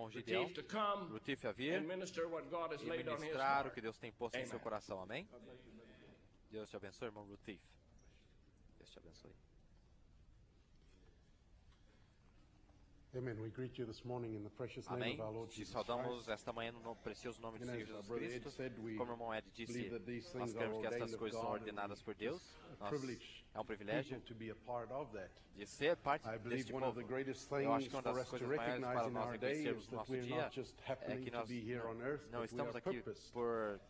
com Gideão, Rutief a vir e ministrar o que Deus tem posto em seu coração, amém? Deus te abençoe, irmão Rutief. Deus te abençoe. Amen. We greet you this morning in the precious name Amém. of our Lord Te Jesus saudamos Christ. esta manhã no precioso nome do Senhor Jesus Cristo. Said, we Como o irmão Ed disse, believe that these nós things cremos are que estas ordained of coisas são God, ordenadas and por Deus. É um privilégio to be a part of that. de ser parte I believe deste one of the povo. greatest Eu acho things que uma for das us to coisas maiores recognize para in nós our day reconhecermos is no that nosso we're dia not just é happening que to nós be here on earth, não but we are estamos aqui purposed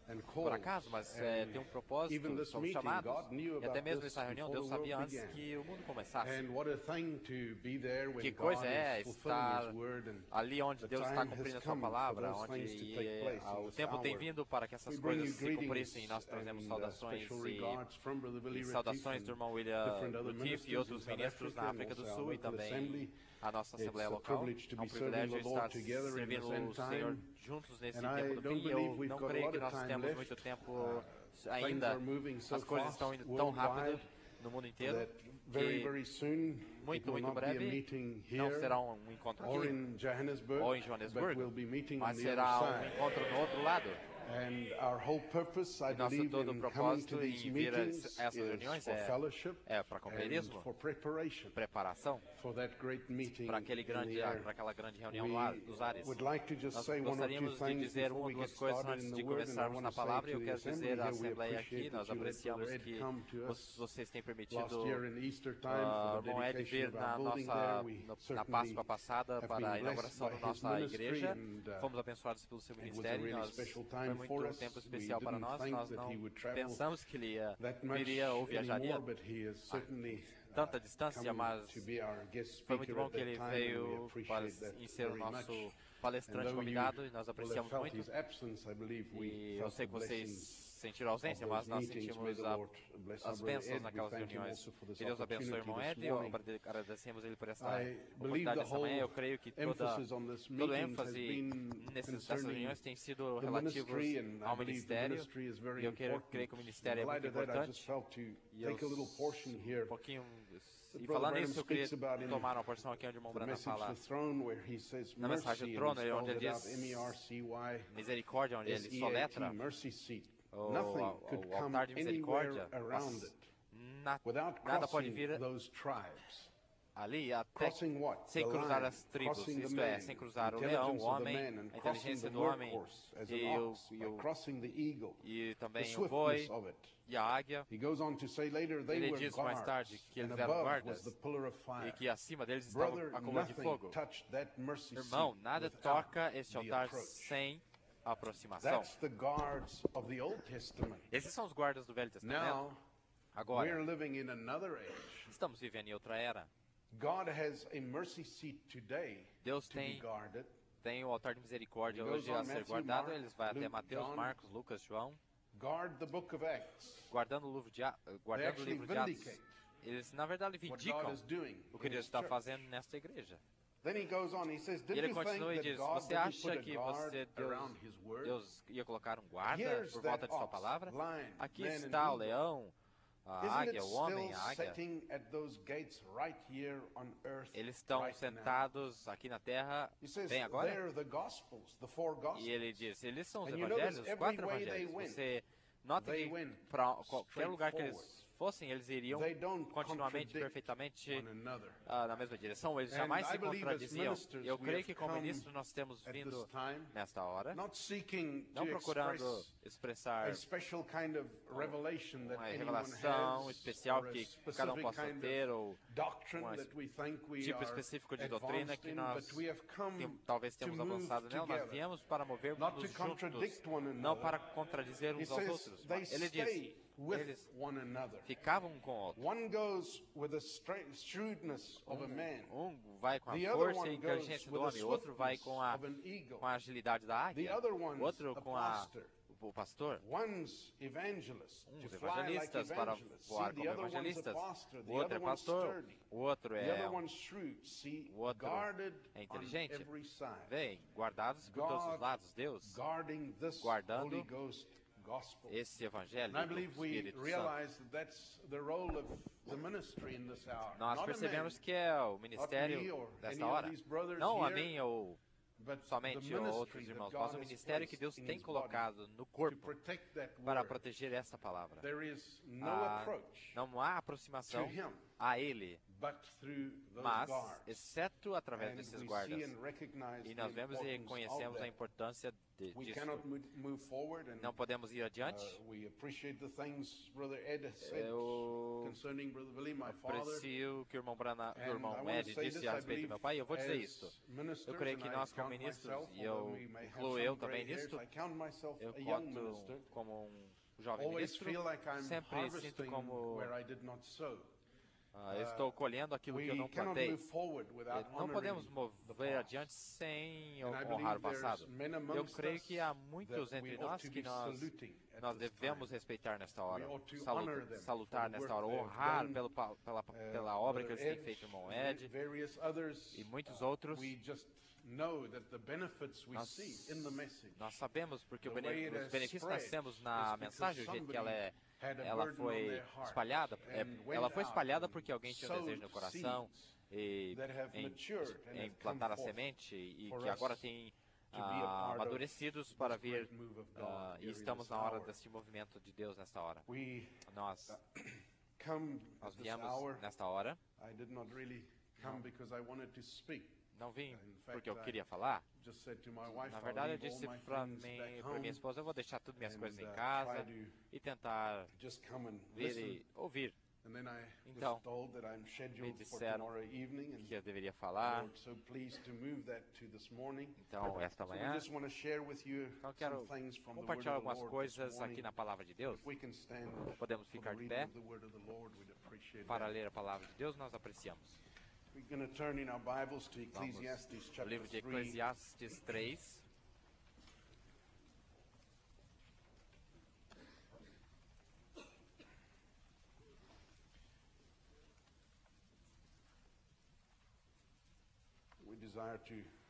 and por called. acaso, mas And tem um propósito, even this somos meeting, chamados. God knew E até about mesmo this essa reunião, before Deus the world sabia antes began. que o mundo começasse. And what a thing to be there when Que God coisa é is fulfilling estar His word, and ali onde the Deus está time cumprindo has a sua come for palavra, those onde things to take place in o this tempo tem hour. vindo para que essas We bring coisas you se greetings cumprissem. Nós trazemos and, saudações special regards from Brother Willie e saudações Retief do irmão and William different other Retief ministers e outros in South ministros na Africa África and do also Sul our e local também assembly. a nossa It's Assembleia a local. privilege to É um be serving privilégio the Lord estar together in servindo this end o Senhor time. juntos nesse And I tempo do don't fim. believe Eu we've não got a creio lot que of nós time temos left. muito tempo Things ainda. are moving so As coisas fast estão indo tão rápido worldwide no mundo inteiro that very, que very soon it muito, will muito not be a breve meeting não here será um encontro or aqui in Johannesburg, ou em but Joanesburgo, we'll be meeting on mas the será other um side. encontro no outro lado. And our whole purpose, I E nosso believe, todo in coming propósito to these em vir a meetings essas is reuniões for fellowship para and companheirismo, for preparation preparação for that great meeting para aquela grande reunião no ar, dos ares. would like to just Nós say one or two gostaríamos de things dizer before uma we ou duas get coisas started antes in de the word, and I começarmos want na to say palavra. E to eu the quero assembly dizer à here, we Assembleia aqui, appreciate nós that you apreciamos had que come to us vocês têm last permitido year in Easter time for the irmão Ed dedication vir of na our building nossa there. We na certainly Páscoa passada have para a been inauguração blessed da by his nossa ministry, igreja. and Fomos abençoados pelo seu it was a ministério. really Nós special foi time muito for um us. tempo We especial para didn't nós. think Nós that não he would travel pensamos que ele that much viria ou viajaria anymore, but he has certainly tanta distância, come mas to be our guest foi muito speaker bom at que that ele time, and we veio para appreciate that em ser o very nosso much. palestrante And though convidado e you nós will have apreciamos felt muito. his absence, I believe we E eu felt sei the que vocês blessings sentiram a ausência, of mas those nós meetings. May sentimos the Lord bless our as brother bênçãos Ed. We naquelas thank him reuniões. also for this Que Deus abençoe o irmão opportunity Ed this e morning. agradecemos ele por essa I believe oportunidade the dessa manhã. whole Eu creio que emphasis on this todo meeting has ênfase been nessas concerning reuniões tem sido the relativos ministry, and ao I believe the ministério. ministry is very E eu creio important. que o ministério é In light muito of that, I just importante. felt to E eu take a little portion here. pouquinho e Brother falando Branham nisso, eu queria speaks about in tomar uma porção aqui onde o irmão the Branham message fala to the throne, where he says na mensagem mercy, do trono, and he onde ele spells it diz out, M-E-R-C-Y, misericórdia, onde ele S-E-A-T, soletra mercy seat. o Nothing could o come altar de anywhere misericórdia. around it without Nada pode crossing vir those tribes. ali até Crossing what? sem The cruzar lion, as tribos, crossing the isto é, man, sem cruzar o the leão, o intelligence of the homem, man, and a crossing inteligência the do homem workhorse as an e ox, by crossing the eagle, e the também o boi swiftness of it. e a águia. He goes on to say later they Ele were diz mais tarde guards, que and eles eram above guardas was the pillar of e fire. que acima deles estava Brother, a coluna de nothing fogo. touched that mercy Irmão, seat nada without toca este the altar approach. sem aproximação. That's the guards of the Old Testament. Esses são os guardas do Velho Testamento. Now, Agora, we're living in another age. estamos vivendo em outra era. God has a mercy seat today Deus to be tem guarded. o altar de misericórdia He goes hoje on a ser Matthew, guardado. Mark, Eles vão até Luke, Mateus, John. Marcos, Lucas, João, Guard the book of Acts. guardando o livro de, guardando o actually livro de Atos. vindicate Eles, na verdade, What God vindicam is doing o que in Deus His está church. fazendo nesta igreja. Then he goes on, he says, E did ele you think continua e that diz, God você would acha put a que guard Deus, around His word? Deus ia colocar um guarda Here's por that volta de sua ox, palavra? lion, Aqui man, and está o eagle. leão, a Isn't it águia, o homem, still a águia. sitting at those gates right here on earth Eles estão right now? sentados aqui na terra, He says, bem agora. they're the gospels, the four gospels. E ele diz, eles são os And you evangelhos, notice os quatro every way they evangelhos. went, Você nota they que went para qualquer lugar que eles straightforward. fossem, eles iriam They don't continuamente, contradict perfeitamente one another. na mesma direção. Eles And jamais I se believe as contradiziam. ministers Eu we creio have que como come ministro nós temos at vindo this time, nesta hora, not seeking não to procurando expressar a special kind of revelation that uma anyone revelação has, especial or a que cada um specific possa kind ter, of ou doctrine um that we think we tipo are específico de doutrina advanced que in, nós but we have come talvez to temos move avançado nela, mas together, viemos para movermos not to juntos, contradict one não another. para contradizer He uns aos says outros. they Ele diz, stay with eles one another. ficavam um com o outro. One goes with the shrewdness of a man. Vai com a The other força e one inteligência goes do with the homem, o outro vai swiftness of an eagle. com a agilidade da The águia, other o one's outro a com pastor. o pastor. One's evangelists to Uns fly like evangelistas para evangelists. voar See, the como other one's a evangelistas, pastor. o The outro other é one's pastor, sturdy. o outro The é other one's shrewd. See, o outro guarded é on inteligente. every side. Vem, guardados por todos os God lados, Deus, guarding this guardando Holy Ghost gospel. esse evangelho And I do believe we Espírito Santo. realize that that's the role of the ministry in this hour. Nós Not a percebemos man, que é o not me ministério or desta any of hora, these brothers não a here, mim ou somente outros irmãos, mas o ministério que Deus tem colocado no corpo para proteger essa palavra. Não há aproximação a Ele, mas, exceto através desses guardas. E nós vemos e reconhecemos a importância disso. Não podemos ir adiante. Eu aprecio o que o irmão Ed disse a respeito do meu pai, e eu vou dizer isso. Eu creio que nós, como ministros, e eu incluo eu também nisto, eu conto como um jovem ministro, sempre sinto como estou colhendo aquilo que eu não plantei. Não podemos mover adiante sem honrar o passado. Eu creio que há muitos entre nós que nós devemos respeitar nesta hora, salutar nesta hora, honrar pela obra que eles têm feito, irmão Ed, e muitos outros. Nós sabemos porque os benefícios que nós temos na mensagem, o jeito que ela foi espalhada, ela foi espalhada porque alguém tinha um desejo no coração em plantar a semente e que agora tem amadurecidos para vir, e estamos na hora desse movimento de Deus nesta hora. Nós viemos nesta hora. Não vim porque eu queria falar. Na verdade, eu disse para minha esposa, eu vou deixar tudo minhas coisas em casa e tentar vir e ouvir. Então, me disseram que eu deveria falar. Então, esta manhã, eu quero compartilhar algumas coisas aqui na Palavra de Deus. Podemos ficar de pé para ler a Palavra de Deus, nós apreciamos. Vamos ao livro de Eclesiastes 3.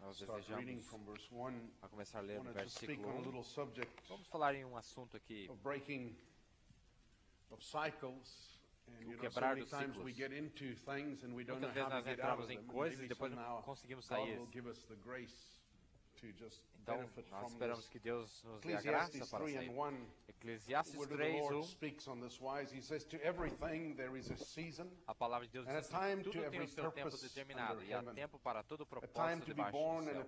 Nós desejamos a começar a ler no versículo 1. Vamos falar em um assunto aqui, o quebrar dos ciclos. Muitas vezes nós entramos em coisas e depois não conseguimos sair. Então, nós esperamos que Deus nos dê a graça para sair. Eclesiastes 3:1. A palavra de Deus diz assim: tudo tem o seu tempo determinado, e há tempo para todo o propósito debaixo do céu.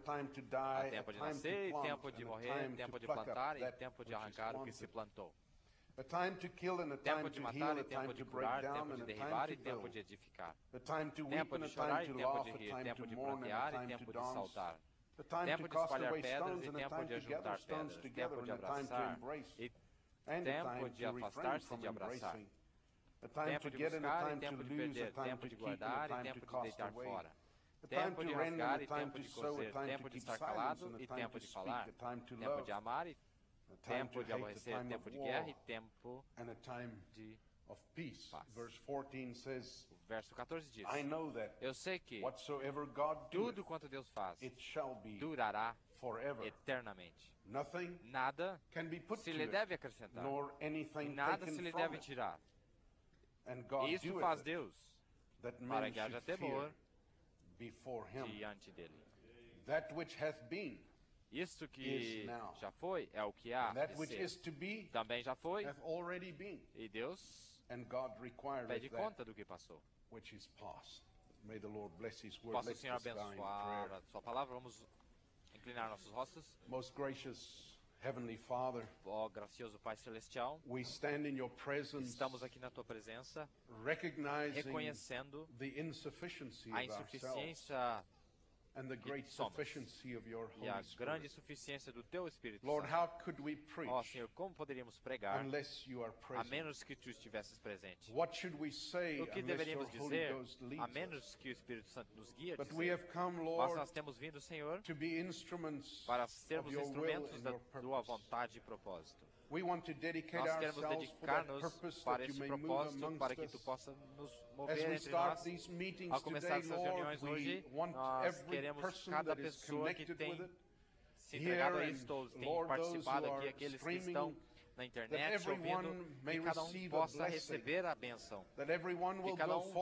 Há tempo de nascer, e tempo de morrer, tempo de plantar, e tempo de arrancar o que se plantou. Tempo de matar e tempo de curar, tempo de derribar e tempo de edificar. Tempo de chorar e tempo de rir, tempo de prantear e tempo de saltar. Tempo de espalhar pedras e tempo de ajuntar pedras. Tempo de abraçar e tempo de afastar-se de abraçar. Tempo de buscar e tempo de perder. Tempo de guardar e tempo de deitar fora. Tempo de rasgar e tempo de coser. Tempo de estar calado e tempo de falar. Tempo de amar e tempo de aborrecer, tempo de guerra e tempo de paz. O verso 14 diz: eu sei que tudo quanto Deus faz durará eternamente. Nada se lhe deve acrescentar, e nada se lhe deve tirar. Isso faz Deus para que haja temor diante dele. Isto que já foi é o que há de ser. Também já foi, e Deus pede conta do que passou. Possa o Senhor abençoar a sua palavra. Vamos inclinar nossos rostos. Heavenly Father, ó gracioso Pai Celestial, we stand in your presence, estamos aqui na tua presença, reconhecendo a insuficiência and the great sufficiency of your e a Holy grande Spirit. suficiência do teu Espírito Lord, Santo. how could we preach Ó Senhor, como poderíamos pregar unless you are a present? menos que tu estivesses presente? What should we say O que unless your deveríamos Holy dizer Ghost leads a us? menos que o Espírito Santo nos guie a But we have dizer? come, Mas Lord, nós temos vindo, Senhor, to be instruments para of sermos your will instrumentos and da your tua purpose. vontade e propósito. We want to dedicate Nós queremos ourselves for that dedicar-nos purpose para that you este may move propósito, amongst para que us. tu possa nos As mover we entre start nós. these meetings Ao começar today, essas Lord, reuniões hoje, we want nós every queremos person cada that is pessoa que connected tem with it se entregado a here isto, and, tem Lord, those participado who aqui, are aqueles que streaming estão na internet, ouvindo, que cada um possa receber a bênção. Que cada um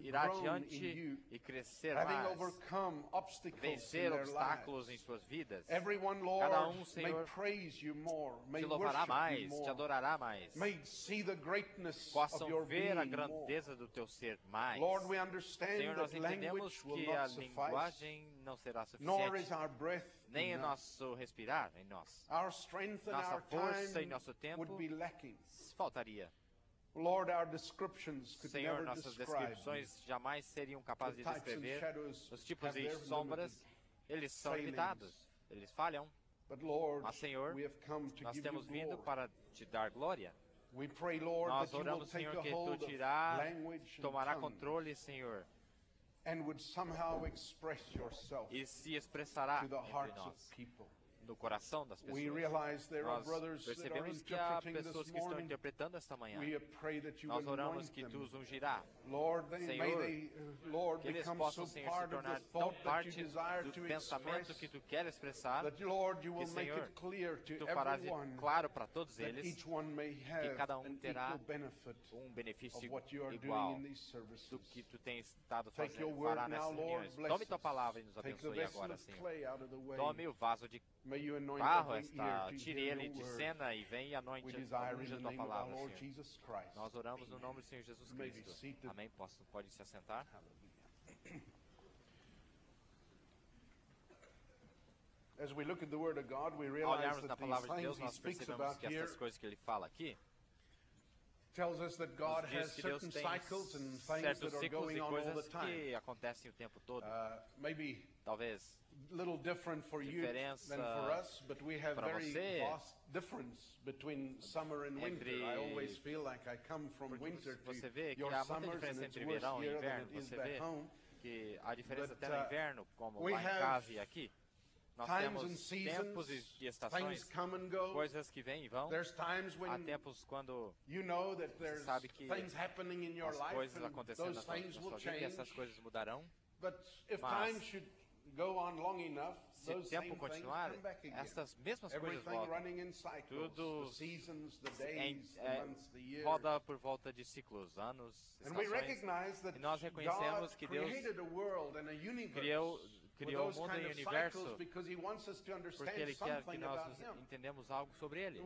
irá adiante e crescer mais, vencer obstáculos em suas vidas. Cada um, Senhor, te louvará mais, te adorará mais. Possam ver a grandeza do teu ser mais. Senhor, nós entendemos que a linguagem não será suficiente, nem o nosso respirar em nós. Nossa força e nosso tempo faltaria. Senhor, nossas descrições jamais seriam capazes de descrever os tipos de sombras. Eles são limitados, eles falham. Mas, Senhor, nós temos vindo para te dar glória. Nós oramos, Senhor, que Tu tomará controle, Senhor, e se expressará entre nós, no coração das pessoas. Nós percebemos que há pessoas que estão interpretando esta manhã. Nós oramos que Tu os ungirá. Senhor, que eles possam, Senhor, se tornar tão parte do pensamento que Tu queres expressar, que, Senhor, Tu farás claro para todos eles, que cada um terá um benefício igual do que Tu tens estado fazendo, fará nessas reuniões. Tome Tua palavra e nos abençoe agora, Senhor. Tome o vaso de barro, tire ele de cena e venha e anointe a Tua palavra, Senhor. Nós oramos no nome do Senhor Jesus Cristo. Amém. Pode se assentar. Ao olharmos na palavra de Deus, nós percebemos que estas coisas que ele fala aqui nos diz que Deus tem certos ciclos e coisas que acontecem o tempo todo. Talvez little different for you than for us, but we have very vast difference between summer and winter. I always feel like I come from winter to your summers, and it's worse here than it is back home. Que há diferença até no inverno, como lá em casa e aqui. Nós temos tempos e estações, coisas que vêm e vão. Há tempos quando você sabe que as coisas acontecendo na sua vida e essas coisas mudarão. Mas se o tempo continuar, essas mesmas coisas voltam. Tudo roda por volta de ciclos, anos, estações. E nós reconhecemos que Deus criou o mundo e o universo porque Ele quer que nós entendamos algo sobre Ele.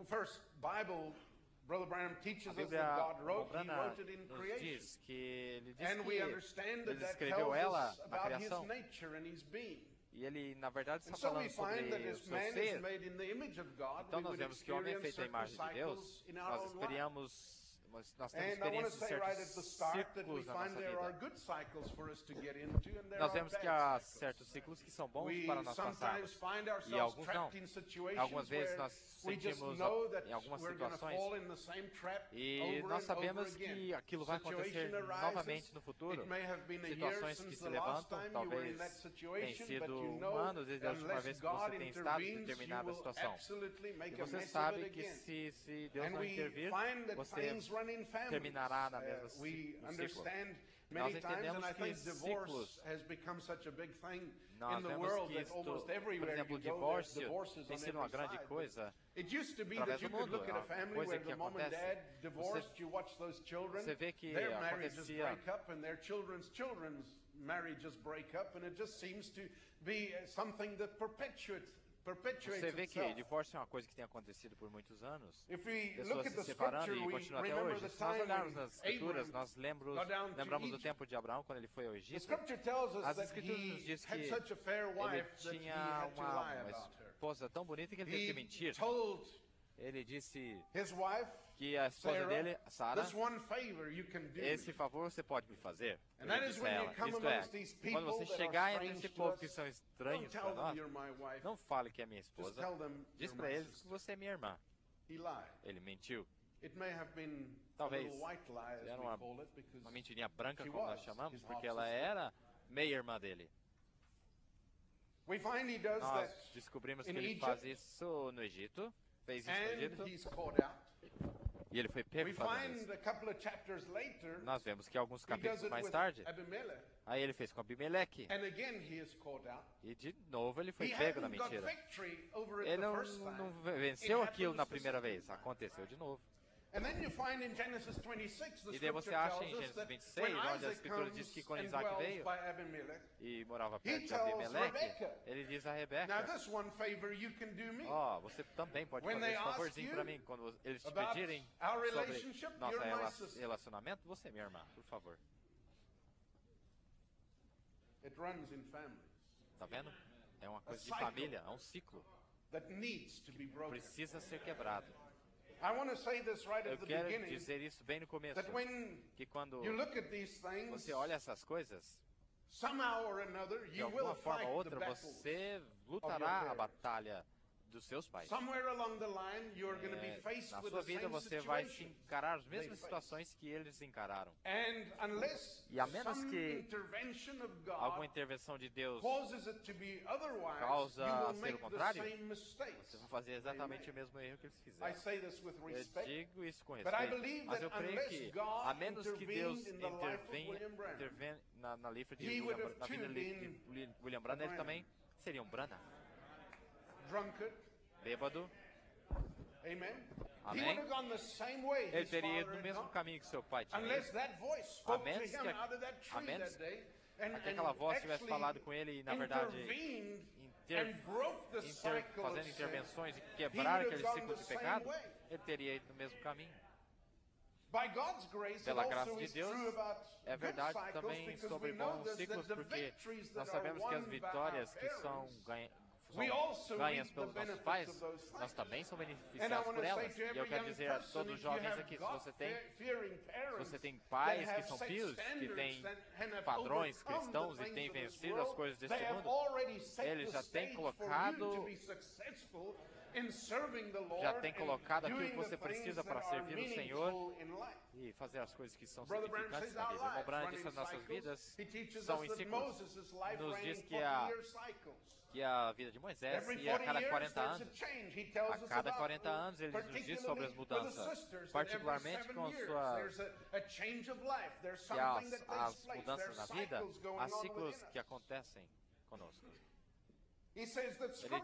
Brother Branham teaches us Bíblia, that God wrote nos it in creation. Diz que ele diz And que we understand ele that escreveu tells ela us na about His criação. nature and His being. E ele, na verdade, está And so we falando sobre find that o as seu man is ser. made in the image of God, Então we nós would vemos que o homem é experience feito à imagem certain de Deus. cycles in our Nós own life. temos experiências And I de want to say right at the certos start that we ciclos na find nossa there are vida. good cycles for us to get into and there Nós are vemos que bad há cycles. certos ciclos que são bons We para nós sometimes passarmos. find E ourselves alguns não. trapped in situations Algumas vezes where nós we just sentimos know that em algumas we're going to situações fall in the same trap e over nós and over sabemos again. que aquilo vai acontecer Situation arises. novamente no futuro. It may have been a year Situações que since se the last levantam, time you were talvez in that tenha situation, sido but you um know ano desde a última unless vez que God você tem estado em intervenes, you determinada will situação. absolutely E make a você mess of sabe it que again. se Deus And não we intervir, find that você things run in families. terminará na mesma We ciclo. understand Nós many times, and entendemos I que think divorce ciclos, has become such a big thing nós in the vemos world que that isto, almost por everywhere exemplo, you o go, there's divórcio divorces tem on sido uma every grande side. coisa It used to be através that you do could mundo. look É at a uma family coisa where que the mom and acontece. dad divorced, you watch those children, Você vê que their marriages acontecia break up and their children's marriages break up, and it just seems to be something that perpetuates Você vê que itself. divórcio é uma coisa que tem acontecido por muitos anos. If we Pessoas look at se the separando scripture, e we continuam até remember hoje. the Se nós time olharmos when nas escrituras, Abram nós got down to lembramos do Egypt. tempo de Abraão, quando ele foi ao The Egito. scripture tells us As that escrituras nos he diz had que such a fair ele wife that he tinha had to lie uma about her. esposa tão bonita que ele teve que He mentir. told Ele disse his wife, que a esposa dele, Sara, this one favor you can do. esse favor você pode me fazer. And that Ele is disse when a you ela. come Isto é, amongst these people quando você that are chegar strange entre esse to povo us, que são don't estranhos tell para them nós, you're my wife. não fale que é minha Just esposa. tell them Diz you're para my eles sister. que você é minha irmã. He lied. Ele mentiu. It may have been Talvez a little white lie, as era we uma call it, because Uma mentirinha branca, she como nós was chamamos, his porque half ela sister. era meia-irmã dele. we find he does Nós that descobrimos que in ele Egypt, faz isso no Egito, fez isso no and Egito, he's caught out. E ele foi pego fazendo isso. Nós vemos que alguns capítulos mais tarde, aí ele fez com Abimeleque. E de novo ele foi pego na mentira. Ele não venceu aquilo na primeira vez, aconteceu de novo. E daí você acha em Gênesis 26, onde a Escritura diz que quando Isaac veio e morava perto de Abimeleque, ele diz a Rebeca, você também pode fazer esse favorzinho para mim. Quando eles te pedirem sobre nosso relacionamento, você é minha irmã, por favor. Tá vendo? É uma coisa de família, é um ciclo que precisa ser quebrado. Eu quero dizer isso bem no começo, que quando você olha essas coisas, de alguma forma ou outra, você lutará a batalha dos seus pais. Na sua vida você vai se encarar as mesmas situações que eles encararam. E a menos que alguma intervenção de Deus causa ser o contrário, você vai fazer exatamente o mesmo erro que eles fizeram. Eu digo isso com respeito, mas eu creio que a menos que Deus intervenha na vida de William Branham, ele também seria um Branham. Bêbado. Amém? Ele teria ido no mesmo caminho que seu pai tinha ido. A menos que aquela voz tivesse falado com ele e, na verdade, fazendo intervenções e quebrar aquele ciclo de pecado, ele teria ido no mesmo caminho. Pela graça de Deus, é verdade também sobre bons ciclos, porque nós sabemos que as vitórias que são ganhas pelos nossos pais, nós também somos beneficiados por elas. E eu quero dizer a todos os jovens aqui, se você tem pais que são pios, que têm padrões cristãos e têm vencido as coisas deste mundo, eles já têm colocado aquilo que você precisa para servir o Senhor e fazer as coisas que são significantes na vida. O Branham disse que as nossas vidas são em ciclos. Nos diz que a vida de Moisés ia a cada 40 anos. A cada 40 anos ele nos diz sobre as mudanças, particularmente com as mudanças na vida, há ciclos que acontecem conosco. Ele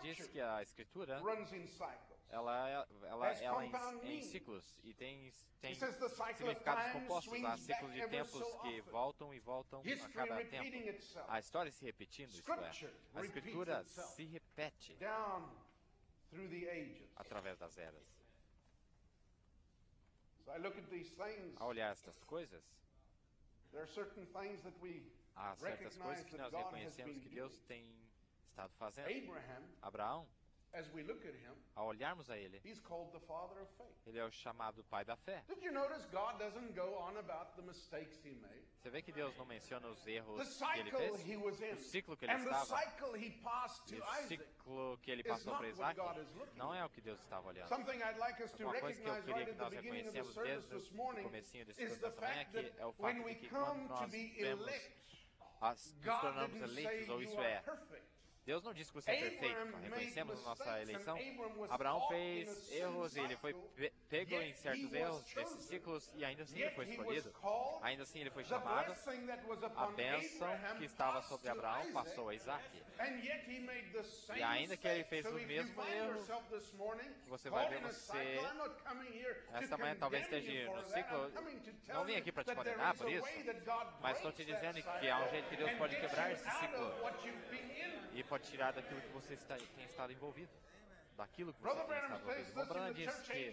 diz que a Escritura ela é em ciclos e tem significados compostos. Há ciclos de tempos que voltam e voltam a cada tempo. A história se repetindo, isto é. A Escritura se repete através das eras. Ao olhar estas coisas, há certas coisas que nós reconhecemos que Deus tem estado fazendo. Abraão, ao olharmos a ele, ele é o chamado pai da fé. Você vê que Deus não menciona os erros que ele fez? O ciclo que ele estava, o ciclo que ele passou para Isaac, não é o que Deus estava olhando. Uma coisa que eu queria que nós reconhecemos desde o comecinho desse estudo também é que é o fato de que quando nós nos tornamos eleitos, ou isso é, Deus não disse que você é perfeito. Reconhecemos a nossa eleição. Abraão fez erros e ele foi pego em certos erros desses ciclos e ainda assim ele foi escolhido. Ainda assim ele foi chamado. A bênção que estava sobre Abraão passou a Isaac. E ainda que ele fez o mesmo erro, você vai ver você, esta manhã talvez esteja no ciclo, não vim aqui para te condenar por isso, mas estou te dizendo que há um jeito que Deus pode quebrar esse ciclo e pode tirar daquilo que você tem estado envolvido. Daquilo que você tem estado envolvido. O Branham diz que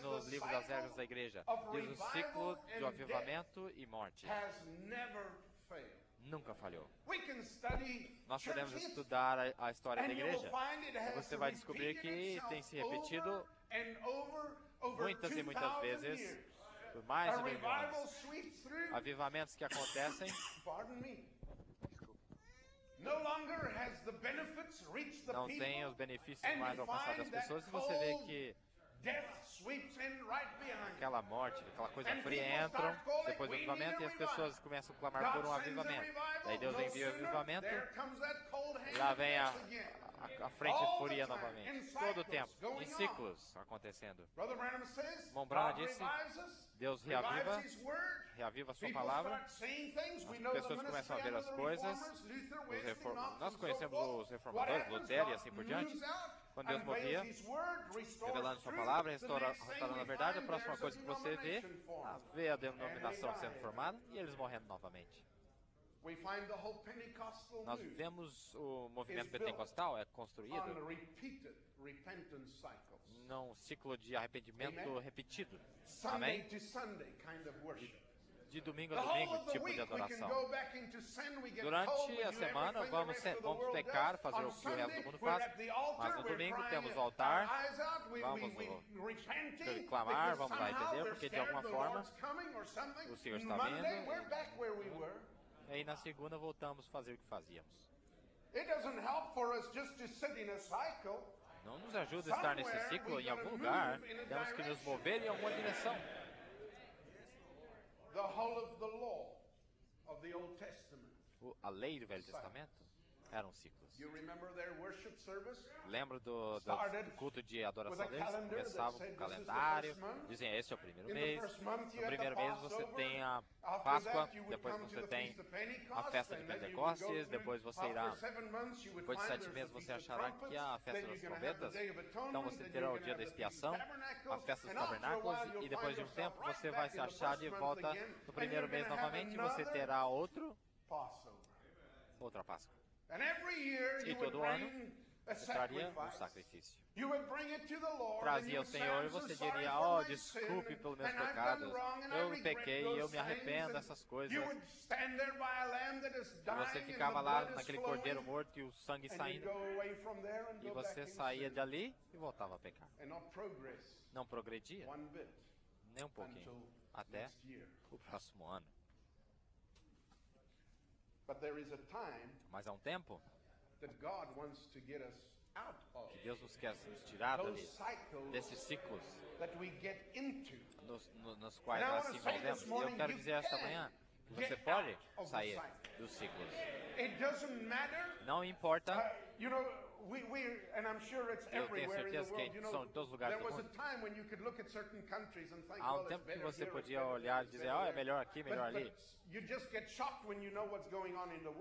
nos livros das regras da igreja diz o ciclo de avivamento e morte nunca falhou. Nós podemos estudar a história da igreja e você vai descobrir que tem se repetido muitas e muitas vezes por mais de 2000 anos. Avivamentos que acontecem. Não tem os benefícios mais alcançados das pessoas. E você vê que aquela morte, aquela coisa fria entram, depois do avivamento, e as pessoas começam a clamar por um avivamento. Daí Deus envia o avivamento, e lá vem a frente fria novamente. Todo o tempo, em ciclos acontecendo. Irmão Branham disse, Deus reaviva a sua palavra, as pessoas começam a ver as coisas, nós conhecemos os reformadores, Lutero e assim por diante. Quando Deus movia, revelando sua palavra, restaurando a verdade, a próxima coisa que você vê a denominação sendo formada e eles morrendo novamente. Nós vemos o movimento pentecostal é construído num ciclo de arrependimento repetido. Amém? De domingo a domingo, tipo de adoração. Durante a semana vamos pecar, fazer o que o resto do mundo faz, mas no domingo temos o altar, vamos clamar, vamos lá entender, porque de alguma forma o Senhor está vindo. E aí na segunda voltamos a fazer o que fazíamos. Não nos ajuda a estar nesse ciclo em algum lugar, temos que nos mover em alguma direção. A lei do Velho Testamento eram ciclos. Lembro do culto de adoração deles? Começava com o calendário, dizem esse é o primeiro mês. No primeiro mês você tem a Páscoa, depois você tem a festa de Pentecostes, depois você irá, depois de 7 meses você achará que é a festa das trombetas, então você terá o dia da expiação, a festa dos tabernáculos, e depois de um tempo você vai se achar de volta no primeiro mês novamente, e você terá outra Páscoa. E todo ano você traria um sacrifício. Trazia ao Senhor e você diria, desculpe pelos meus pecados, eu pequei, eu me arrependo dessas coisas. E você ficava lá naquele cordeiro morto e o sangue saindo, e você saía dali e voltava a pecar. Não progredia, nem um pouquinho, até o próximo ano. Mas há um tempo que Deus nos quer nos tirar desses ciclos nos quais nós se envolvemos. E eu quero dizer esta manhã que você pode sair dos ciclos. Não importa. Eu tenho certeza que são em todos os lugares do mundo. Há um tempo que você podia olhar e dizer, é melhor aqui, melhor ali.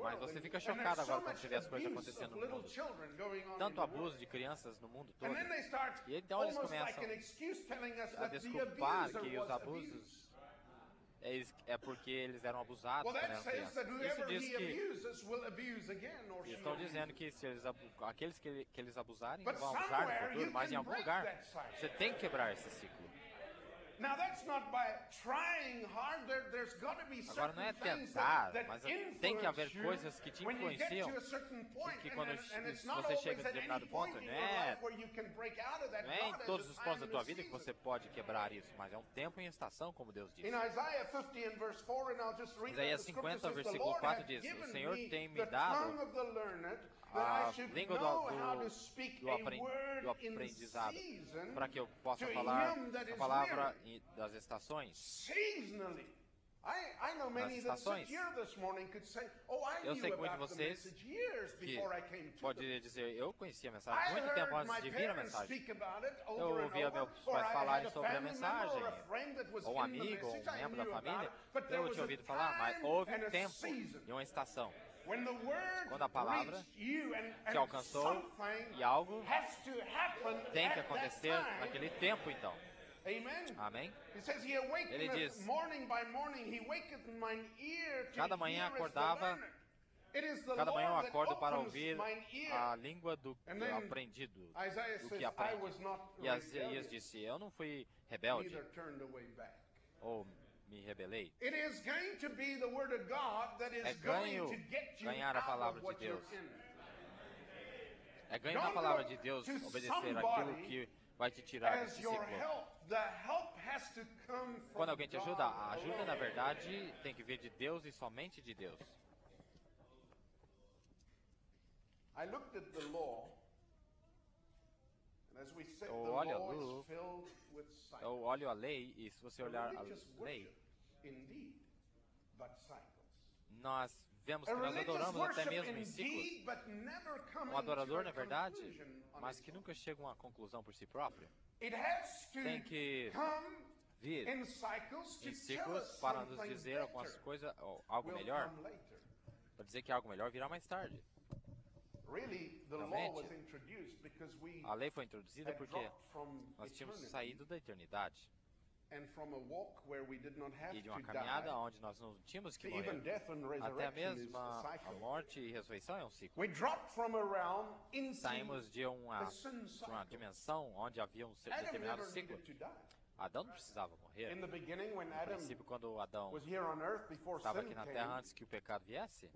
Mas você fica chocado agora quando você vê as coisas acontecendo no mundo. Tanto abuso de crianças no mundo todo. E então eles começam a desculpar que os abusos é porque eles eram abusados quando eram crianças. Isso diz que estão dizendo que se aqueles que eles abusarem vão abusar no futuro, mas em algum lugar você tem que quebrar esse ciclo. Agora não é tentar, mas tem que haver coisas que te influenciam, que quando você chega a um determinado ponto, não é em todos os pontos da tua vida que você pode quebrar isso, mas é um tempo e estação, como Deus diz. Isaías 50, versículo 4 diz, o Senhor tem me dado a língua do aprendizado, para que eu possa falar a palavra das estações. Nas estações. Eu sei que muitos de vocês que pode dizer, eu conhecia a mensagem muito tempo antes de vir a mensagem. Eu ouvia meus pais falarem sobre a mensagem, ou um amigo, ou um membro da família. Eu tinha ouvido falar, mas houve um tempo e uma estação. Quando a palavra te alcançou e algo tem que acontecer naquele tempo, então. Amém? Ele diz, cada manhã acordava, cada manhã eu acordo para ouvir a língua do aprendido, do que aprende. E Isaías disse, eu não fui rebelde, ou me rebelei. É ganhar a palavra de Deus. É ganhar a palavra de Deus, obedecer aquilo que vai te tirar desse ciclo. Quando alguém te ajuda, a ajuda na verdade tem que vir de Deus e somente de Deus. Eu olho a lei, e se você olhar a lei, nós vemos que nós adoramos até mesmo em ciclos. Um adorador, na verdade, mas que nunca chega a uma conclusão por si próprio. Tem que vir em ciclos para nos dizer algumas coisas, ou algo melhor, para dizer que algo melhor virá mais tarde. Realmente, a lei foi introduzida porque nós tínhamos saído da eternidade e de uma caminhada onde nós não tínhamos que morrer. Até mesmo a morte e ressurreição é um ciclo. Saímos de uma dimensão onde havia um determinado ciclo. Adão não precisava morrer. No princípio, quando Adão estava aqui na terra antes que o pecado viesse,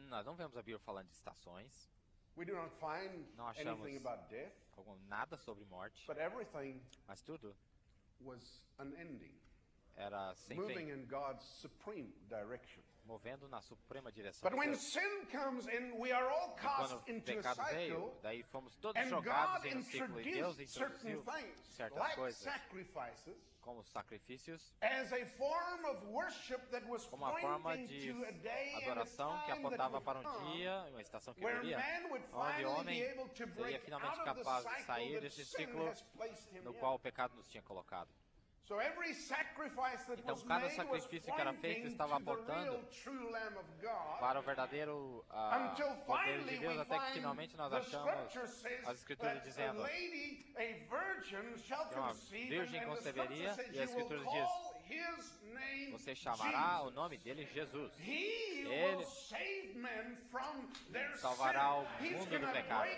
nós não vemos a Bíblia falando de estações. Não achamos nada sobre morte, mas tudo era sem fim, movendo na suprema direção de Deus. E quando o pecado veio, daí fomos todos jogados em um ciclo, e Deus introduziu certas coisas, como sacrifícios, como uma forma de adoração que apontava para um dia, uma estação que viria, onde o homem seria finalmente capaz de sair desse ciclo no qual o pecado nos tinha colocado. Então, cada sacrifício que era feito estava apontando para o verdadeiro poder de Deus, até que finalmente nós achamos as Escrituras dizendo que uma virgem conceberia, e a Escritura diz: você chamará o nome dele Jesus. Ele salvará o mundo do pecado.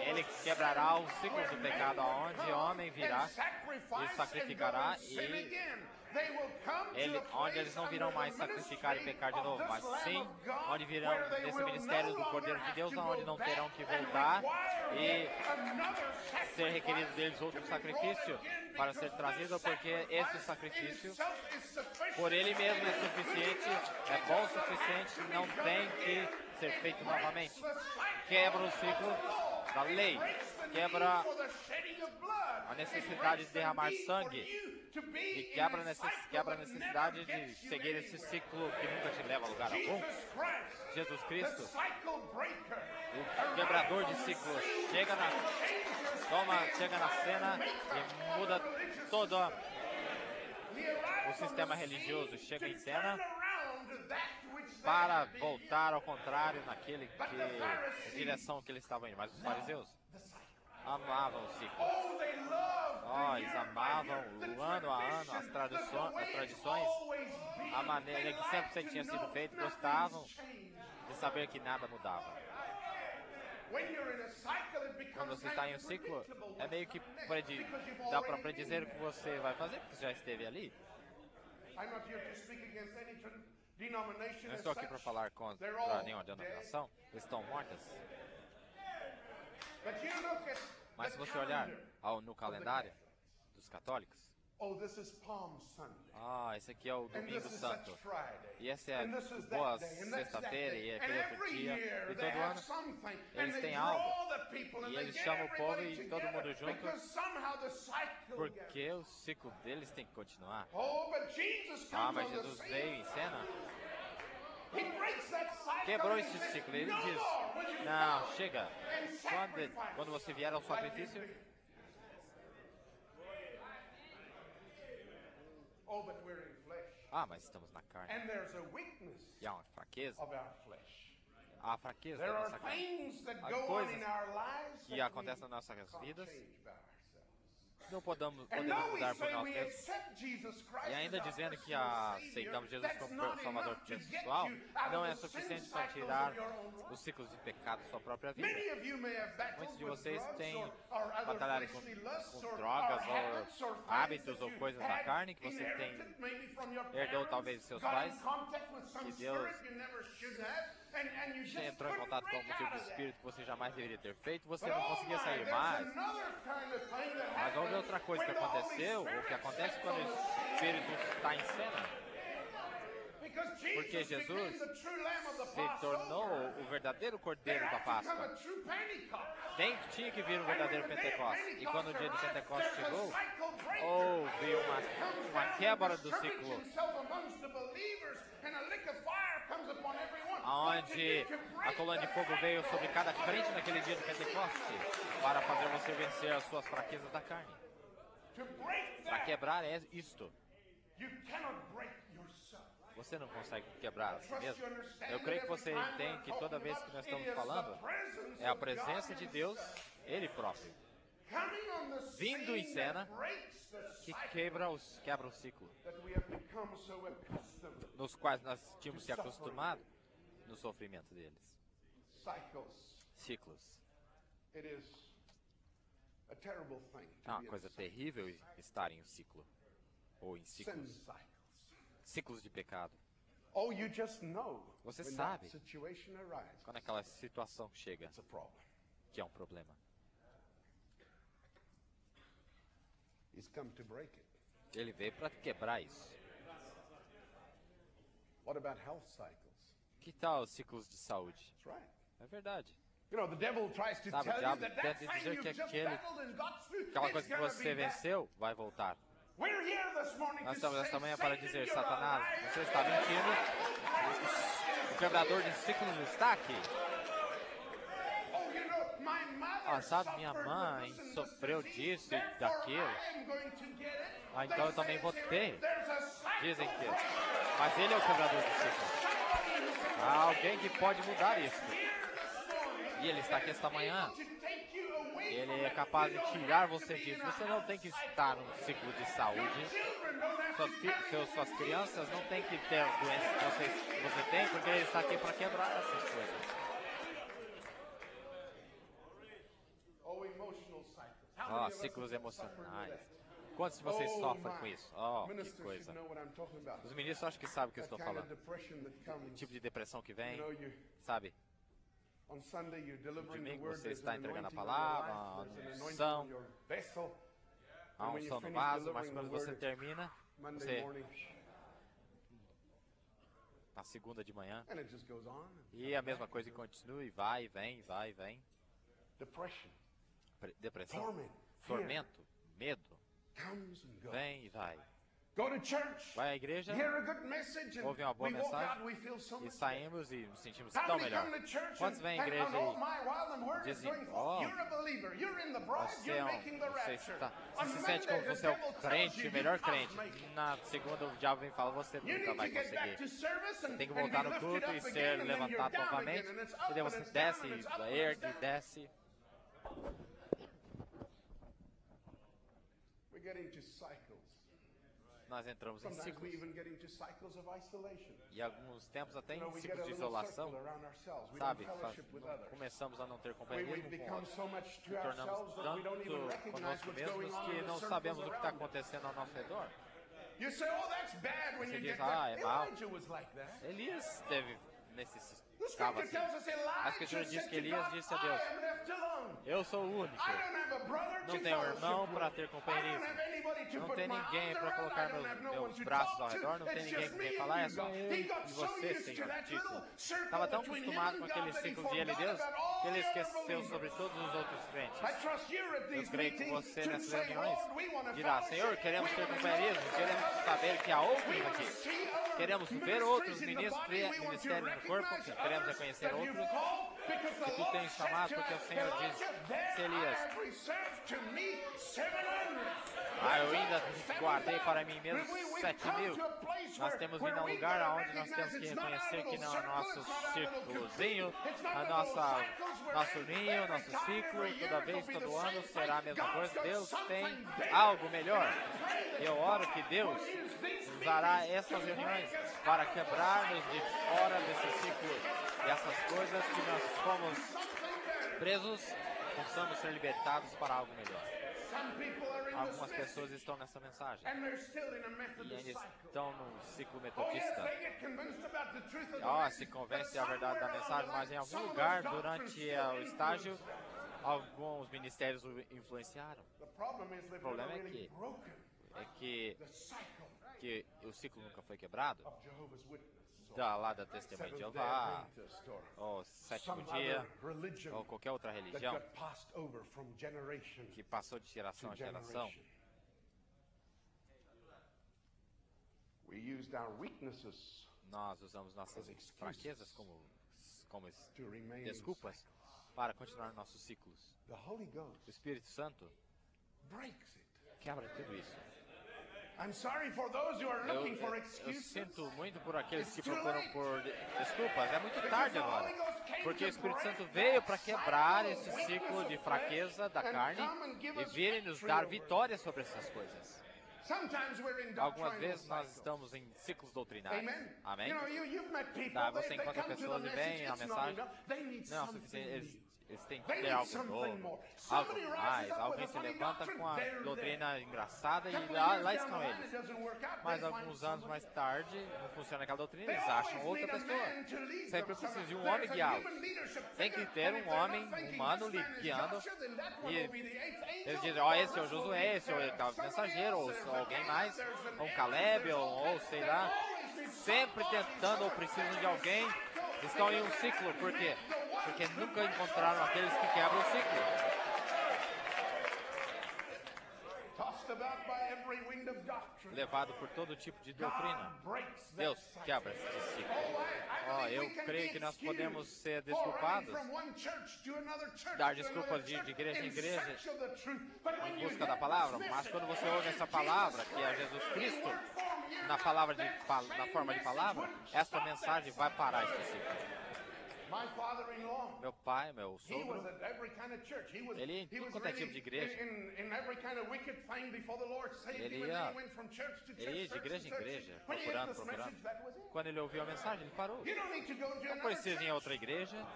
Ele quebrará os ciclos do pecado, aonde o homem virá e sacrificará, onde eles não virão mais sacrificar e pecar de novo, mas sim onde virão nesse ministério do Cordeiro de Deus, onde não terão que voltar e ser requerido deles outro sacrifício para ser trazido, porque esse sacrifício por ele mesmo é suficiente, é bom o suficiente, não tem que ser feito novamente. Quebra o ciclo da lei, quebra a necessidade de derramar sangue, e quebra a necessidade de seguir esse ciclo que nunca te leva a lugar algum. Jesus Cristo, o quebrador de ciclos, chega na cena e muda todo o sistema religioso, chega em cena para voltar ao contrário na direção que eles estavam indo. Mas os fariseus amavam o ciclo. Eles amavam o ano a ano, as tradições, a maneira que sempre tinha sido feito, gostavam de saber que nada mudava. Quando você está em um ciclo, é meio que dá para predizer o que você vai fazer, porque você já esteve ali. Não estou aqui para falar contra nenhuma denominação, eles estão mortas. Mas se você olhar no calendário dos católicos, esse aqui é o Domingo Santo, e essa é a boa sexta-feira, e aquele outro dia, e todo ano eles têm algo, e eles chamam o povo e todo mundo junto, porque o ciclo deles tem que continuar. Mas Jesus veio em cena, quebrou esse ciclo. Ele diz: não, chega, quando você vier ao sacrifício, mas estamos na carne. E há uma fraqueza. Há a fraqueza da nossa carne. Há coisas que acontecem nas nossas vidas, não podemos mudar por nós mesmos. E ainda dizendo que aceitamos Jesus como Salvador pessoal, não é suficiente para tirar os ciclos de pecado da sua própria vida. Muitos de vocês têm batalhado com drogas ou hábitos ou coisas da carne que você herdou talvez dos seus pais, que Deus você entrou em contato com algum tipo de espírito que você jamais deveria ter feito, você não conseguia sair mais. Mas houve outra coisa que aconteceu, ou que acontece quando o espírito está em cena. Porque Jesus se tornou o verdadeiro Cordeiro da Páscoa. Tinha que vir o verdadeiro Pentecostes. E quando o dia de Pentecostes chegou, houve uma quebra do ciclo, onde a coluna de fogo veio sobre cada crente naquele dia de Pentecostes para fazer você vencer as suas fraquezas da carne. Para quebrar é isto. Você não consegue quebrar a si mesmo. Eu creio que você entende que toda vez que nós estamos falando, é a presença de Deus, Ele próprio, vindo em cena, que quebra o ciclo, nos quais nós tínhamos se acostumado no sofrimento deles. Ciclos. É uma coisa terrível estar em um ciclo, ou em ciclos. Ciclos de pecado. Você sabe quando aquela situação chega, que é um problema. Ele veio para quebrar isso. Que tal os ciclos de saúde? É verdade. Sabe, o diabo tenta dizer que aquela coisa que você venceu vai voltar. Nós estamos esta manhã para dizer, Satanás, você está mentindo. O quebrador de ciclos está aqui. Sabe, minha mãe sofreu disso e daquilo. Então eu também vou ter. Dizem que. Mas ele é o quebrador de ciclos. Há alguém que pode mudar isso. E ele está aqui esta manhã. Ele é capaz de tirar você disso. Você não tem que estar num ciclo de saúde. Suas crianças não têm que ter doenças que você tem, porque ele está aqui para quebrar essas coisas. Ciclos emocionais. Quantos de vocês sofrem com isso? Que coisa. Os ministros acham que sabem o que eu estou falando. O tipo de depressão que vem, sabe? No domingo você está entregando a palavra, a unção no vaso, mas quando você termina, você na segunda de manhã, e a mesma coisa continua, e vai, vem. Depressão, tormento, medo, vem e vai. Vai à igreja, ouve uma boa mensagem e saímos e nos sentimos tão melhor. Quantos vêm à igreja e dizem, você se sente como você é o crente, o melhor crente. Na segunda o diabo vem e fala, você nunca vai conseguir. Você tem que voltar no culto e ser levantado novamente. E daí você desce, ergue, desce. Nós entramos em ciclos. E alguns tempos até em ciclos de isolação. Sabe, começamos a não ter companhierismo com outros. Nos tornamos tanto conosco mesmos que não sabemos o que está acontecendo ao nosso redor. Você diz, é mal. Elias teve estava assim. A Escritura diz que Elias disse a Deus, eu sou o único. Não tenho irmão para ter companheirismo. Não tem ninguém para colocar meus braços ao redor. Não tem ninguém que venha falar, é só eu e você, Senhor. Estava tão acostumado com aquele ciclo de ele e Deus que ele esqueceu sobre todos os outros crentes. Eu creio que você nessas reuniões dirá, Senhor, queremos ter companheirismo, queremos saber que há outros aqui. Queremos ver outros ministérios no corpo, queremos reconhecer outros que tu tens chamado, porque o Senhor diz, Elias, eu ainda guardei para mim mesmo 7.000. Nós temos vindo a um lugar onde nós temos que reconhecer que não é nosso círculozinho, nosso ninho, nosso ciclo, toda vez, todo ano será a mesma coisa. Deus tem algo melhor. Eu oro que Deus usará essas reuniões para quebrar-nos de fora desse ciclo. E essas coisas que nós fomos presos, possamos ser libertados para algo melhor. Algumas pessoas estão nessa mensagem e ainda estão num ciclo metodista. Se convence a verdade da mensagem, mas em algum lugar durante o estágio, alguns ministérios o influenciaram. O problema é que o ciclo nunca foi quebrado lá da Testemunha de Jeová, ou sétimo dia, ou qualquer outra religião que passou de geração a geração. Nós usamos nossas fraquezas como desculpas para continuar nossos ciclos. O Espírito Santo quebra tudo isso. Eu sinto muito por aqueles que procuram por desculpas. É muito tarde agora, porque o Espírito Santo veio para quebrar esse ciclo de fraqueza da carne e vir e nos dar vitória sobre essas coisas. Algumas vezes nós estamos em ciclos doutrinários. Amém? Você encontra pessoas e vem a mensagem. Não é o suficiente. Eles têm que ter algo novo, algo mais. Alguém se levanta com a doutrina engraçada e lá estão eles. Mas alguns anos mais tarde, não funciona aquela doutrina, eles acham outra pessoa. Sempre precisa de um homem guiá-los. Tem que ter um homem humano guiando. E eles dizem, esse é o Josué, esse é o mensageiro, ou alguém mais, ou um Caleb, ou sei lá. Sempre tentando ou precisam de alguém. Estão em um ciclo, por quê? Porque nunca encontraram aqueles que quebram o ciclo. Levado por todo tipo de doutrina. Deus quebra esse ciclo. Eu creio que nós podemos ser desculpados, dar desculpas de igreja em igreja, em busca da palavra, mas quando você ouve essa palavra, que é Jesus Cristo, na forma de palavra, essa mensagem vai parar esse ciclo. Meu pai, meu sogro, ele ia em tudo quanto é tipo de igreja. Ele ia de igreja em igreja, procurando. Quando ele ouviu a mensagem, ele parou. Não precisa ir em outra igreja.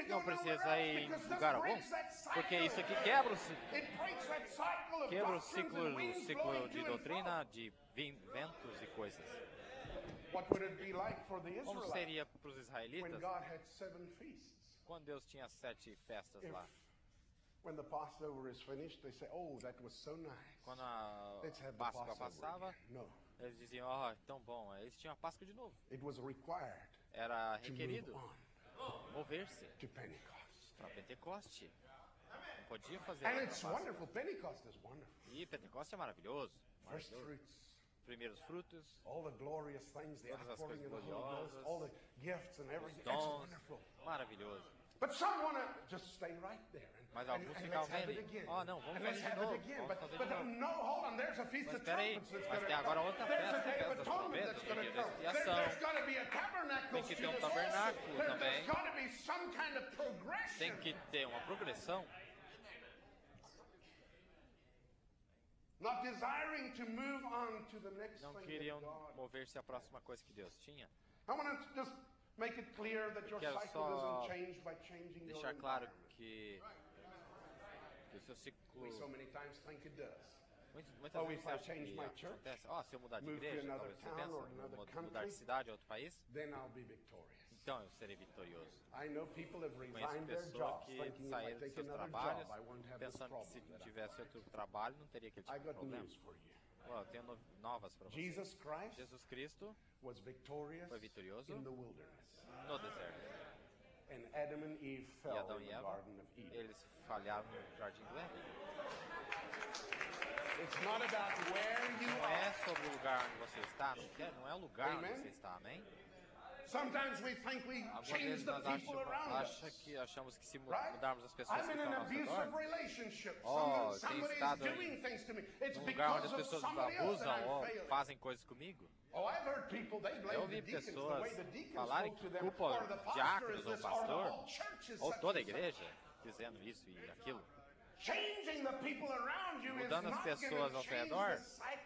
Não precisa ir em lugar algum, porque isso aqui quebra o ciclo. Quebra o ciclo de doutrina, de ventos e coisas. Como seria para os israelitas quando Deus tinha 7 festas lá? Quando a Páscoa passava, eles diziam, tão bom, eles tinham a Páscoa de novo. Era requerido mover-se para Pentecoste. Não podia fazer E Pentecoste é maravilhoso. Primeiros frutos, todas as coisas gloriosas, os dons, maravilhoso. Mas alguns ficavam vendo, não, vamos fazer de novo, Mas espera aí, mas tem agora outra festa, a festa das trombetas, do dia da expiação. Tem que ter um tabernáculo também. Tem que ter uma progressão. Não queriam mover-se à próxima coisa que Deus tinha. Quero só deixar claro que o seu ciclo... Muitas vezes você acha que acontece, se eu mudar de igreja, talvez você pensa, mudar de cidade a outro país, então eu serei vitorioso. Conheço pessoas que saíram dos seus trabalhos pensando que se não tivesse outro trabalho não teria aquele tipo de problema. Eu tenho novas para você. Jesus Cristo foi vitorioso no deserto. E Adão e Eva, eles falharam no jardim do Éden. Não é sobre o lugar onde você está, não é o lugar onde você está, amém? Algumas vezes nós achamos que se mudarmos as pessoas que estão ao nosso redor, tem estado em um lugar onde as pessoas nos abusam ou fazem coisas comigo. Eu ouvi pessoas falarem que culpam diáconos ou pastor, ou toda a igreja, dizendo isso e aquilo. Mudando as pessoas ao seu redor,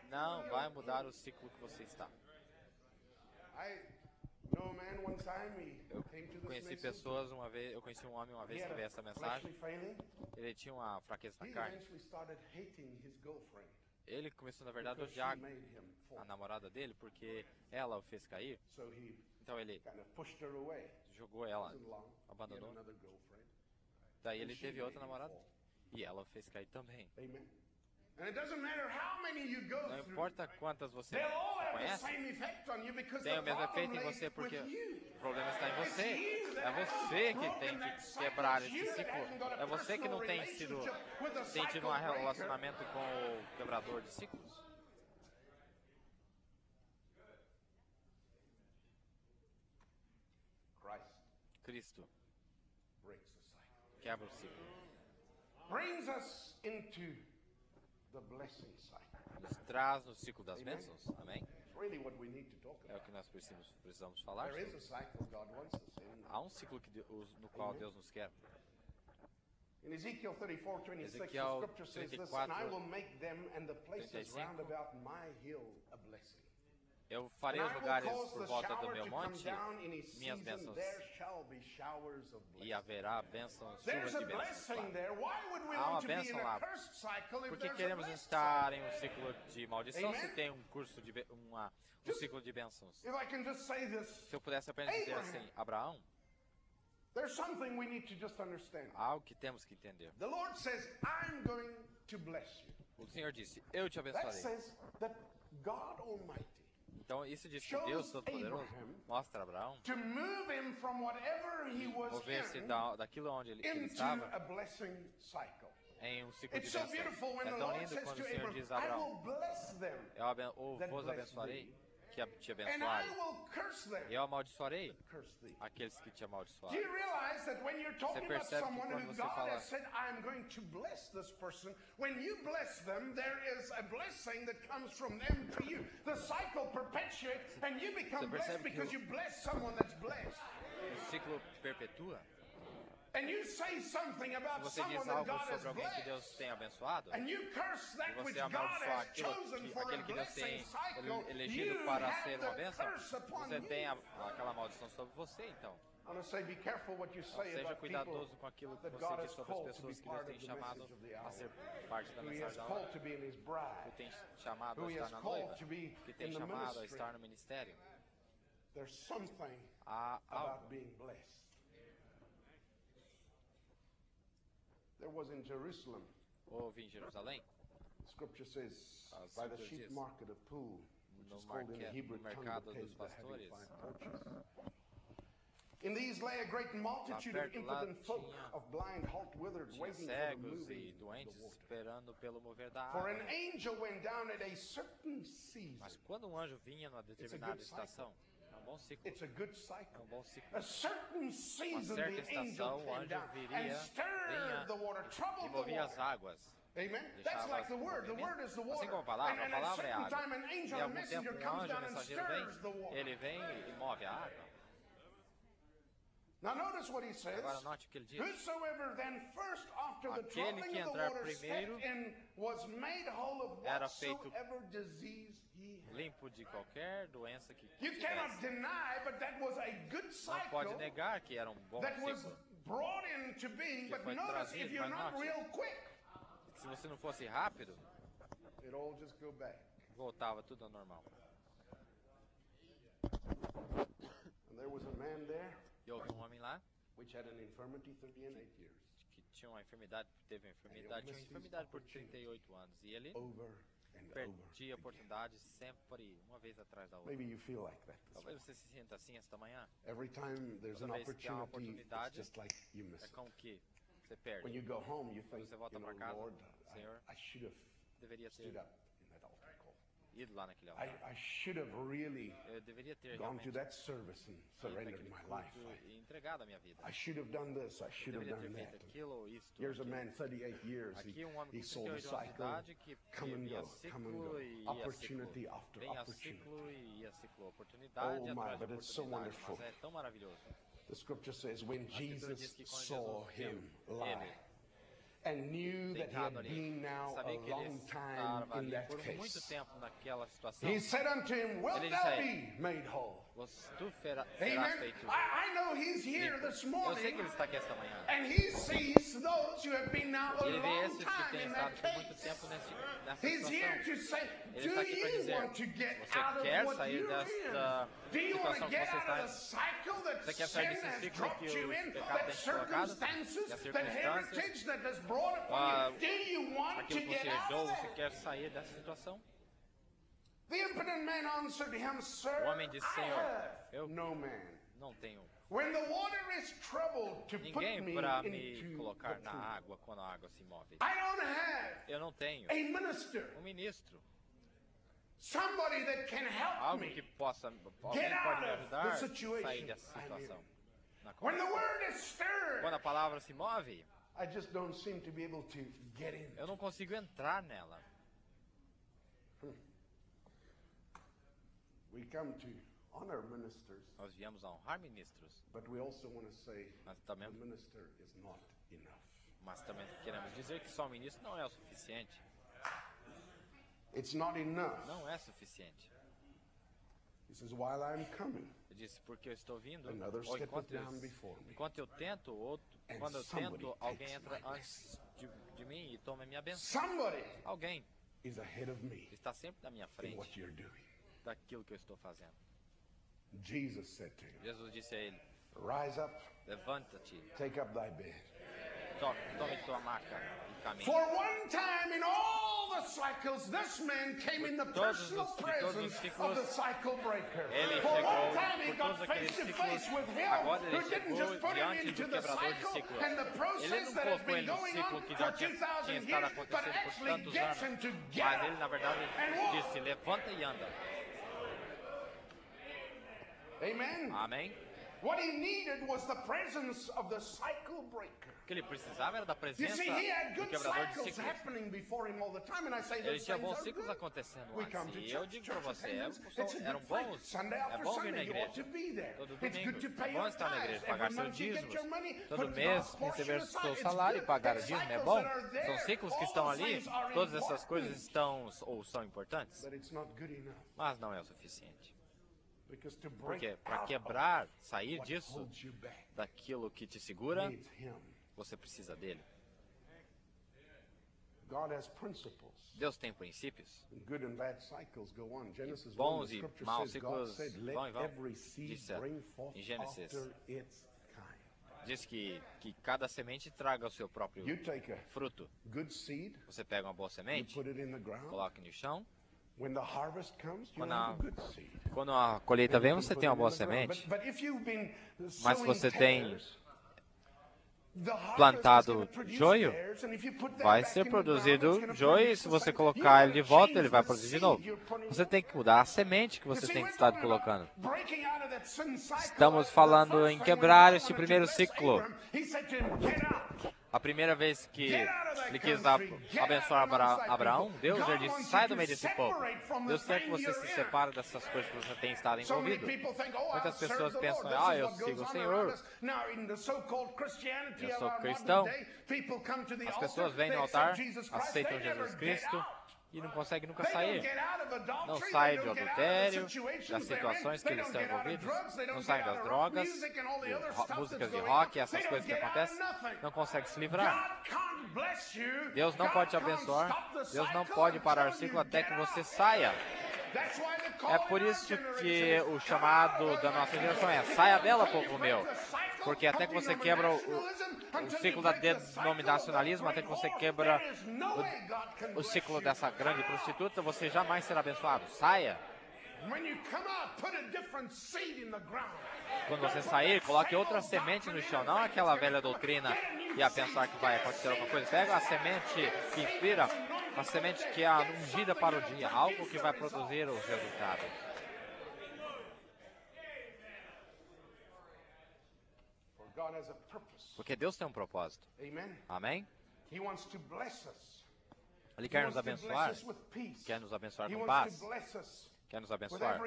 não vai mudar o ciclo que você está. Eu conheci pessoas uma vez, eu conheci um homem uma vez que veio essa mensagem. Ele tinha uma fraqueza na carne. Ele começou, na verdade, a odiar a namorada dele porque ela o fez cair. Então ele jogou ela, abandonou. Daí ele teve outra namorada e ela o fez cair também. Não importa quantas você conhece, tem o mesmo efeito em você, porque o problema está em você. É você que tem que quebrar esse ciclo. É você que não tem tido um relacionamento com o quebrador de ciclos. Cristo quebra o ciclo. Nos traz no ciclo das bênçãos. Amém? É o que nós precisamos falar sobre. Há um ciclo no qual Deus nos quer. In Ezekiel 34:26, the scripture says this, and I will make them and the places round about my hill a blessing. Eu farei os lugares por volta do meu monte minhas bênçãos, e haverá bênçãos, chuvas de bênçãos. Há uma bênção lá. Por que queremos estar em um ciclo de maldição se tem um ciclo de bênçãos? Se eu pudesse apenas dizer assim, Abraão, há algo que temos que entender. O Senhor disse, eu te abençoarei. Então isso diz que Deus Todo-Poderoso mostra a Abraão mover-se daquilo onde ele estava em um ciclo de bênção. É tão lindo quando o Senhor diz a Abraão, eu vos abençoarei, que te abençoarem, e eu amaldiçoarei aqueles que te amaldiçoarem. Você percebe que quando você fala, o ciclo perpetua. Se você diz algo sobre alguém que Deus tem abençoado, e você amaldiçoar aquele que Deus tem elegido para ser uma bênção, você tem aquela maldição sobre você, então. Não seja cuidadoso com aquilo que você diz sobre as pessoas que Deus tem chamado a ser parte da mensagem da hora, que tem chamado a estar na noiva, que tem chamado a estar no ministério. Há algo. Houve em Jerusalém, by the sheep market of Pool, which is called in the Hebrew tongue the place that having 5 porches. In these lay a great multitude of impotent folk, of blind, halt, withered, waiting for the moving of the water. For an angel went down at a certain season. Mas quando um anjo vinha numa determinada estação, bom ciclo. It's a good cycle. Bom ciclo. A certain season the angel came down and stirred the water, troubled the movia as águas. Amen. That's like the word. The word is the water. Assim como a palavra é água. Time an angel, a messenger comes down and stirs the water. Ele vem e move a água. Now notice what he says. Agora note o que ele diz. Whosoever then first after the troubling of the water stepped in was made whole of whatsoever disease he had. Limpo de qualquer doença que You cannot deny, but that was a good cycle. Não pode negar que era bom that ciclo. Was brought into being, but notice if you're not real quick. Se você não fosse rápido, it all just go back. Voltava tudo ao normal. And there was a man there. E houve homem lá, which had an infirmity 38 years. Que tinha uma enfermidade por 38 anos, e ele perdia a oportunidade sempre, uma vez atrás da outra. Maybe you feel like that. Talvez você se sinta assim esta manhã. Every time there's an opportunity, it's just like you miss. É como que você perde. When you go home, you think, você volta para casa, Lord, Senhor, I should have deveria ter ido lá naquele altar. I should have really gone to that service and surrendered my life. Entregado a minha vida. I should have done this. I should have done that. Here's a man, 38 years. He saw the cycle come and go, opportunity after opportunity. Oh my, but it's so wonderful. The scripture says when Jesus saw him lie, and knew that he had been now a long time in that case. He said unto him, wilt thou be made whole? Amen. I know he's here this morning, and he sees those Ele vê esses que têm estado por muito tempo nessa situação. Ele está aqui para dizer, você quer sair desta situação que você está? Você quer sair desse ciclo que o pecado tem te colocado? Das circunstâncias? Aquilo que você herdou, você quer sair dessa situação? O homem disse, Senhor, eu não tenho ninguém para me colocar na água quando a água se move. Eu não tenho um ministro. Alguém que pode me ajudar a sair dessa situação. Quando a palavra se move, eu não consigo entrar nela. Nós viemos a honrar ministros, mas também queremos dizer que só o ministro não é o suficiente. Não é suficiente. Ele disse, porque eu estou vindo, ou enquanto eu tento, alguém entra antes de mim e toma minha bênção. Alguém está sempre na minha frente daquilo que eu estou fazendo. Jesus disse a ele, levanta-te, tome tua maca e caminhe. For one time in all the cycles, this man came in the personal presence of the cycle breaker. For one time he got face to face with him, who didn't just put him into the cycle and the process that has been going on for 2,000 years, but actually gets him to get up and walk. Levanta e anda. Amen. Amém. What he needed was the presence of the cycle breaker. O que ele precisava era da presença do quebrador de ciclos. Ele tinha bons ciclos acontecendo antes. E eu digo para você, eram bons. É bom vir na igreja. Todo domingo. É bom estar na igreja, pagar seus dízimos. Todo mês receber seu salário e pagar o dízimo. É bom. São ciclos que estão ali. Todas essas coisas estão ou são importantes. Mas não é o suficiente. Porque para quebrar, sair disso, daquilo que te segura, você precisa dele. Deus tem princípios. Bons e maus ciclos vão e vão. Diz em Gênesis. Diz que cada semente traga o seu próprio fruto. Você pega uma boa semente, coloca no chão. Quando a colheita vem, você tem uma boa semente. Mas se você tem plantado joio, vai ser produzido joio, e se você colocar ele de volta, ele vai produzir de novo. Você tem que mudar a semente que você tem estado colocando. Estamos falando em quebrar este primeiro ciclo. A primeira vez que ele quis abençoar Abraão, Deus já disse, sai do meio desse povo. Deus quer que você se separe dessas coisas que você tem estado envolvido. Muitas pessoas pensam, eu sigo o Senhor, eu sou cristão. As pessoas vêm no altar, aceitam Jesus Cristo e não conseguem nunca sair. Não saem do adultério, das situações que eles estão envolvidos, não saem das drogas, de músicas de rock, essas coisas que acontecem, não conseguem se livrar. Deus não pode te abençoar, Deus não pode parar o ciclo até que você saia. É por isso que o chamado da nossa geração é, saia dela, povo meu. Porque até que você quebra o ciclo da denominacionalismo, até que você quebra o ciclo dessa grande prostituta, você jamais será abençoado. Saia. Quando você sair, coloque outra semente no chão, não aquela velha doutrina e a pensar que vai acontecer alguma coisa. Pega a semente que inspira, a semente que é ungida para o dia, algo que vai produzir os resultados. Porque Deus tem um propósito. Amém? Ele quer nos abençoar. Quer nos abençoar com paz. Quer nos abençoar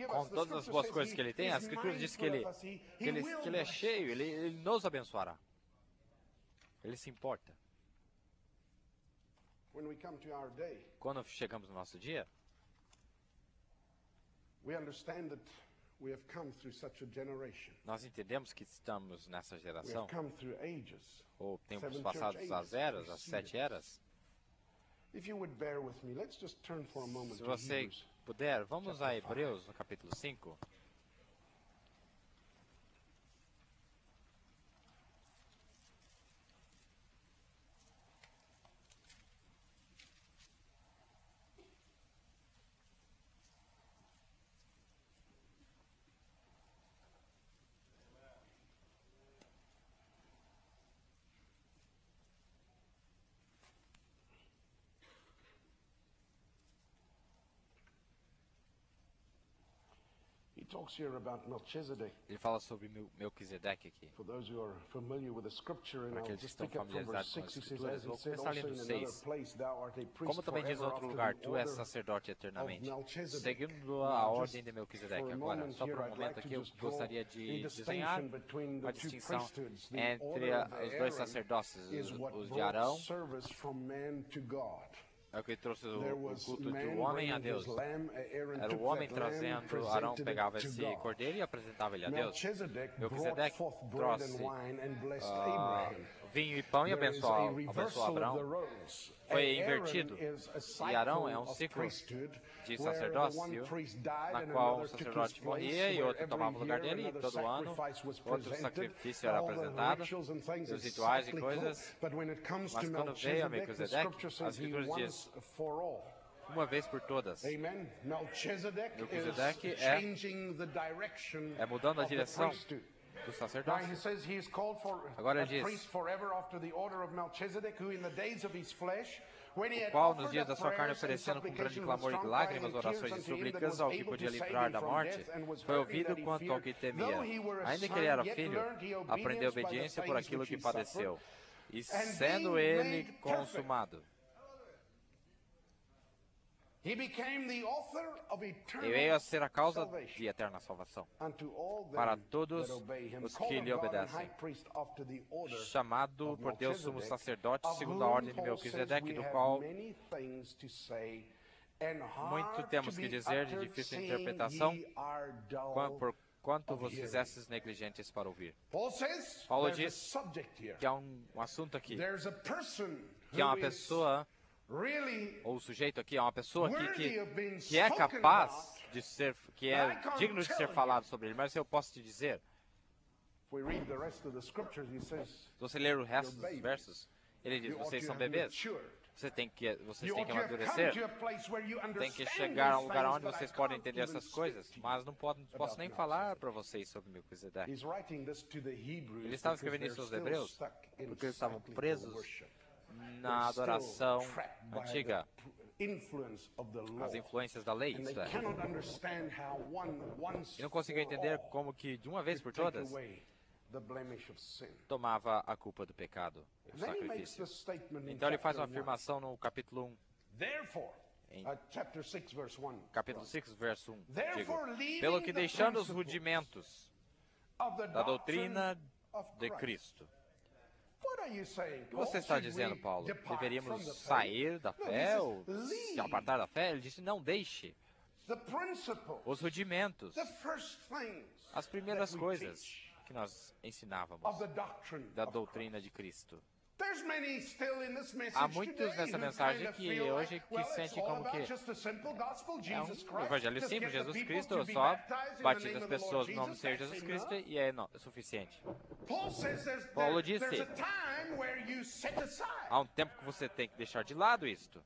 com todas as boas coisas que Ele tem. A Escritura diz que Ele é cheio. Ele nos abençoará. Ele se importa. Quando chegamos no nosso dia, Nós entendemos que estamos nessa geração, ou tempos passados as eras, as 7 eras. Se você puder, vamos a Hebreus, no capítulo 5. Ele fala sobre Melquisedeque aqui. Para aqueles que estão familiarizados com as Escrituras, vou começar lendo 6. Como também diz outro lugar, tu és sacerdote eternamente, seguindo a ordem de Melquisedeque. Agora, só por um momento aqui, eu gostaria de desenhar uma distinção entre os dois sacerdócios, os de Arão. É o que trouxe o culto de um homem a Deus. Era o homem trazendo, Arão pegava esse cordeiro e apresentava ele a Deus. Melquisedeque trouxe vinho e pão e abençoou Abraão. Foi invertido. E Arão é um ciclo de sacerdócio, na qual um sacerdote morria e outro tomava o lugar dele, e todo ano outro sacrifício era apresentado, os rituais e coisas. Mas quando veio a Melquisedeque, as Escrituras diz, uma vez por todas. Melquisedeque é mudando a direção do sacerdócio. Agora ele diz, o qual nos dias da sua carne oferecendo com grande clamor e lágrimas, orações e súplicas ao que podia livrar da morte, foi ouvido quanto ao que temia. Ainda que ele era filho, aprendeu obediência por aquilo que padeceu, e sendo ele consumado, ele veio a ser a causa de eterna salvação para todos os que lhe obedecem. Chamado por Deus sumo sacerdote, segundo a ordem de Melquisedeque, do qual muito temos que dizer de difícil interpretação, por quanto vos fizestes negligentes para ouvir. Paulo diz que há um assunto aqui, que é uma pessoa, ou o sujeito aqui é uma pessoa que é capaz de ser, que é digno de ser falado sobre ele. Mas eu posso te dizer, se você ler o resto dos versos, ele diz, vocês são bebês, vocês têm que amadurecer, tem que chegar a um lugar onde vocês podem entender essas coisas, mas não posso nem falar para vocês sobre Melquisedeque. Ele estava escrevendo isso aos hebreus, porque eles estavam presos na adoração antiga, as influências da lei, isto é. E não conseguiu entender como que, de uma vez por todas, tomava a culpa do pecado, o sacrifício. Então ele faz uma afirmação no capítulo 1. Em capítulo 6, verso 1. Digo, pelo que deixando os rudimentos da doutrina de Cristo. O que você está dizendo, Paulo? Deveríamos sair da fé ou se apartar da fé? Ele disse, não deixe os rudimentos, as primeiras coisas que nós ensinávamos da doutrina de Cristo. Há muitos nessa mensagem que hoje que sentem como que é um evangelho simples, Jesus Cristo só batiza as pessoas no nome do Senhor Jesus Cristo e é suficiente. Paulo disse, há um tempo que você tem que deixar de lado isto.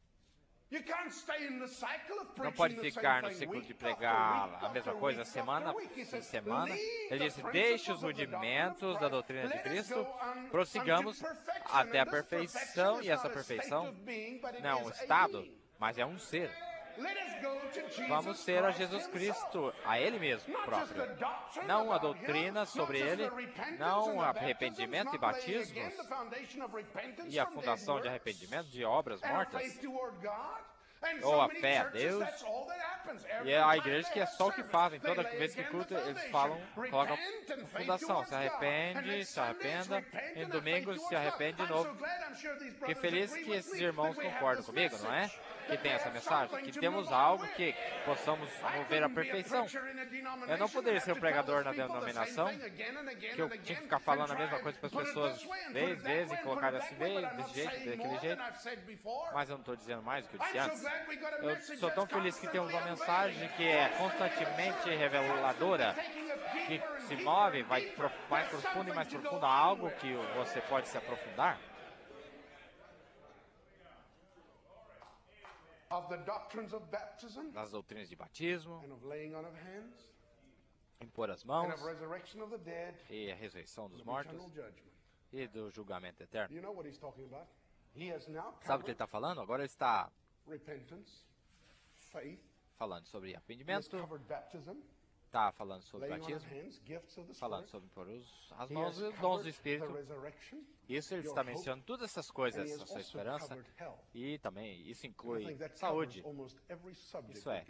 Não pode ficar no ciclo de pregar a mesma coisa semana em semana. Ele disse, deixe os rudimentos da doutrina de Cristo, prossigamos até a perfeição, e essa perfeição não é um estado, mas é um ser. Vamos ser a Jesus Cristo, a Ele mesmo próprio. Não a doutrina sobre Ele, não arrependimento e batismos, e a fundação de arrependimento de obras mortas. ou a fé a Deus. E a igreja que é só o que fazem. Toda vez que culto, eles falam, colocam a fundação. Se arrepende, se arrependa. E no domingo se arrepende de novo. Fiquei feliz que esses irmãos concordam comigo, não é? Que tem essa mensagem. Que temos algo que possamos mover à perfeição. Eu não poderia ser um pregador na denominação, que eu tinha que ficar falando a mesma coisa para as pessoas vezes, e colocar desse jeito, daquele jeito. Mas eu não estou dizendo mais do que eu disse antes. Eu sou tão feliz que temos uma mensagem que é constantemente reveladora, que se move, vai mais profundo e mais profundo, algo que você pode se aprofundar. Das doutrinas de batismo, impor as mãos, e a ressurreição dos mortos, e do julgamento eterno. Sabe o que ele está falando? Agora ele está falando sobre arrependimento, está falando sobre batismo, falando sobre impor as mãos e os dons do Espírito. Isso ele está mencionando todas essas coisas, a sua esperança, e também isso inclui saúde. Isso é,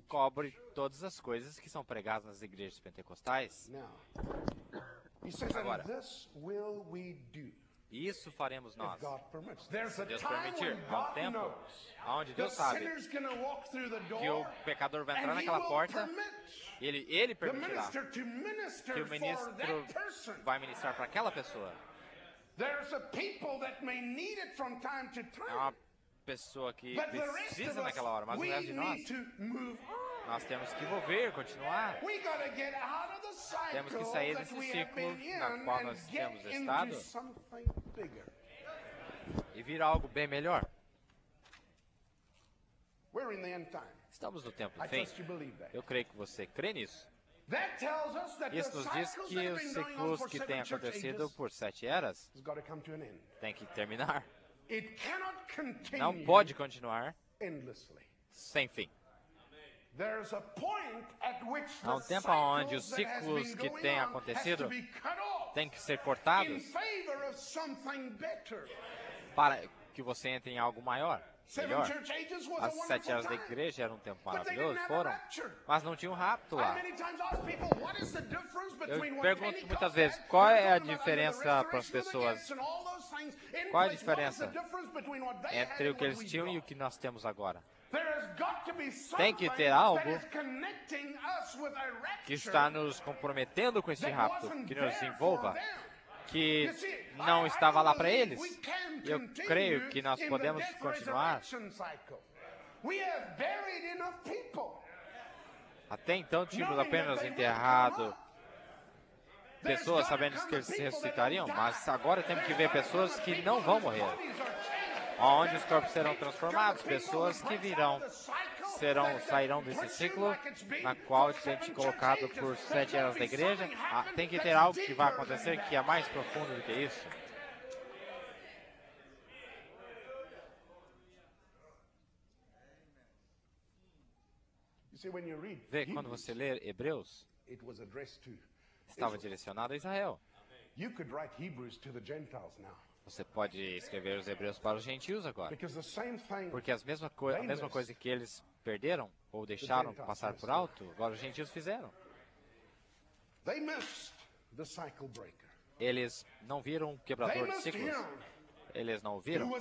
cobre todas as coisas que são pregadas nas igrejas pentecostais. Agora, isso faremos nós, se Deus permitir. Há um tempo onde Deus sabe que o pecador vai entrar naquela porta, ele permitirá que o ministro vai ministrar para aquela pessoa. É uma pessoa que precisa naquela hora, mas o resto de nós temos que mover, continuar. Temos que sair desse ciclo na qual nós temos estado e vir algo bem melhor. Estamos no tempo do fim. Eu creio que você crê nisso. Isso nos diz que os ciclos que têm acontecido por 7 eras têm que terminar. Não pode continuar sem fim. Há um tempo onde os ciclos que têm acontecido têm que ser cortados para que você entre em algo maior, melhor. As 7 eras da igreja eram um tempo maravilhoso, mas não tinha um rapto lá. Eu pergunto muitas vezes, qual é a diferença para as pessoas? Qual é a diferença entre o que eles tinham e o que nós temos agora? Tem que ter algo que está nos comprometendo com esse rapto, que nos envolva, que não estava lá para eles. Eu creio que nós podemos continuar. Até então tínhamos apenas enterrado pessoas sabendo que eles se ressuscitariam, mas agora temos que ver pessoas que não vão morrer, onde os corpos serão transformados, pessoas que sairão desse ciclo, na qual a gente é colocado por 7 eras da igreja. Tem que ter algo que vai acontecer que é mais profundo do que isso. Vê, quando você lê Hebreus, estava direcionado a Israel. Você pode escrever os Hebreus para os gentios agora. Porque a mesma coisa que eles perderam ou deixaram passar por alto, agora os gentios fizeram. Eles não viram o quebrador de ciclos. Eles não viram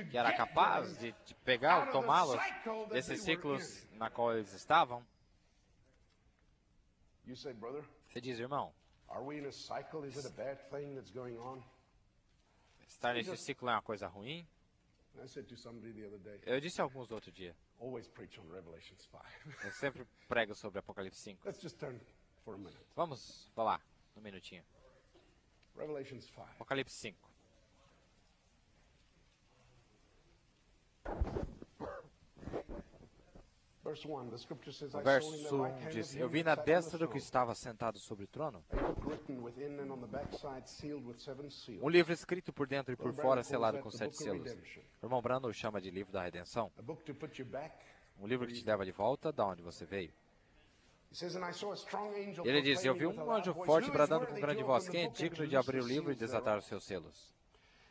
que era capaz de pegar ou tomá-los desses ciclos na qual eles estavam. Você diz, irmão, estar nesse ciclo é uma coisa ruim? Eu disse a alguns outro dia. Eu sempre prego sobre Apocalipse 5. Vamos falar um minutinho. Apocalipse 5. O verso 1 diz: Eu vi na destra do que estava sentado sobre o trono um livro escrito por dentro e por fora, selado com 7 selos. O irmão Brandon o chama de livro da redenção. Um livro que te leva de volta da onde você veio. Ele diz: Eu vi um anjo forte bradando com grande voz: Quem é digno de abrir o livro e desatar os seus selos?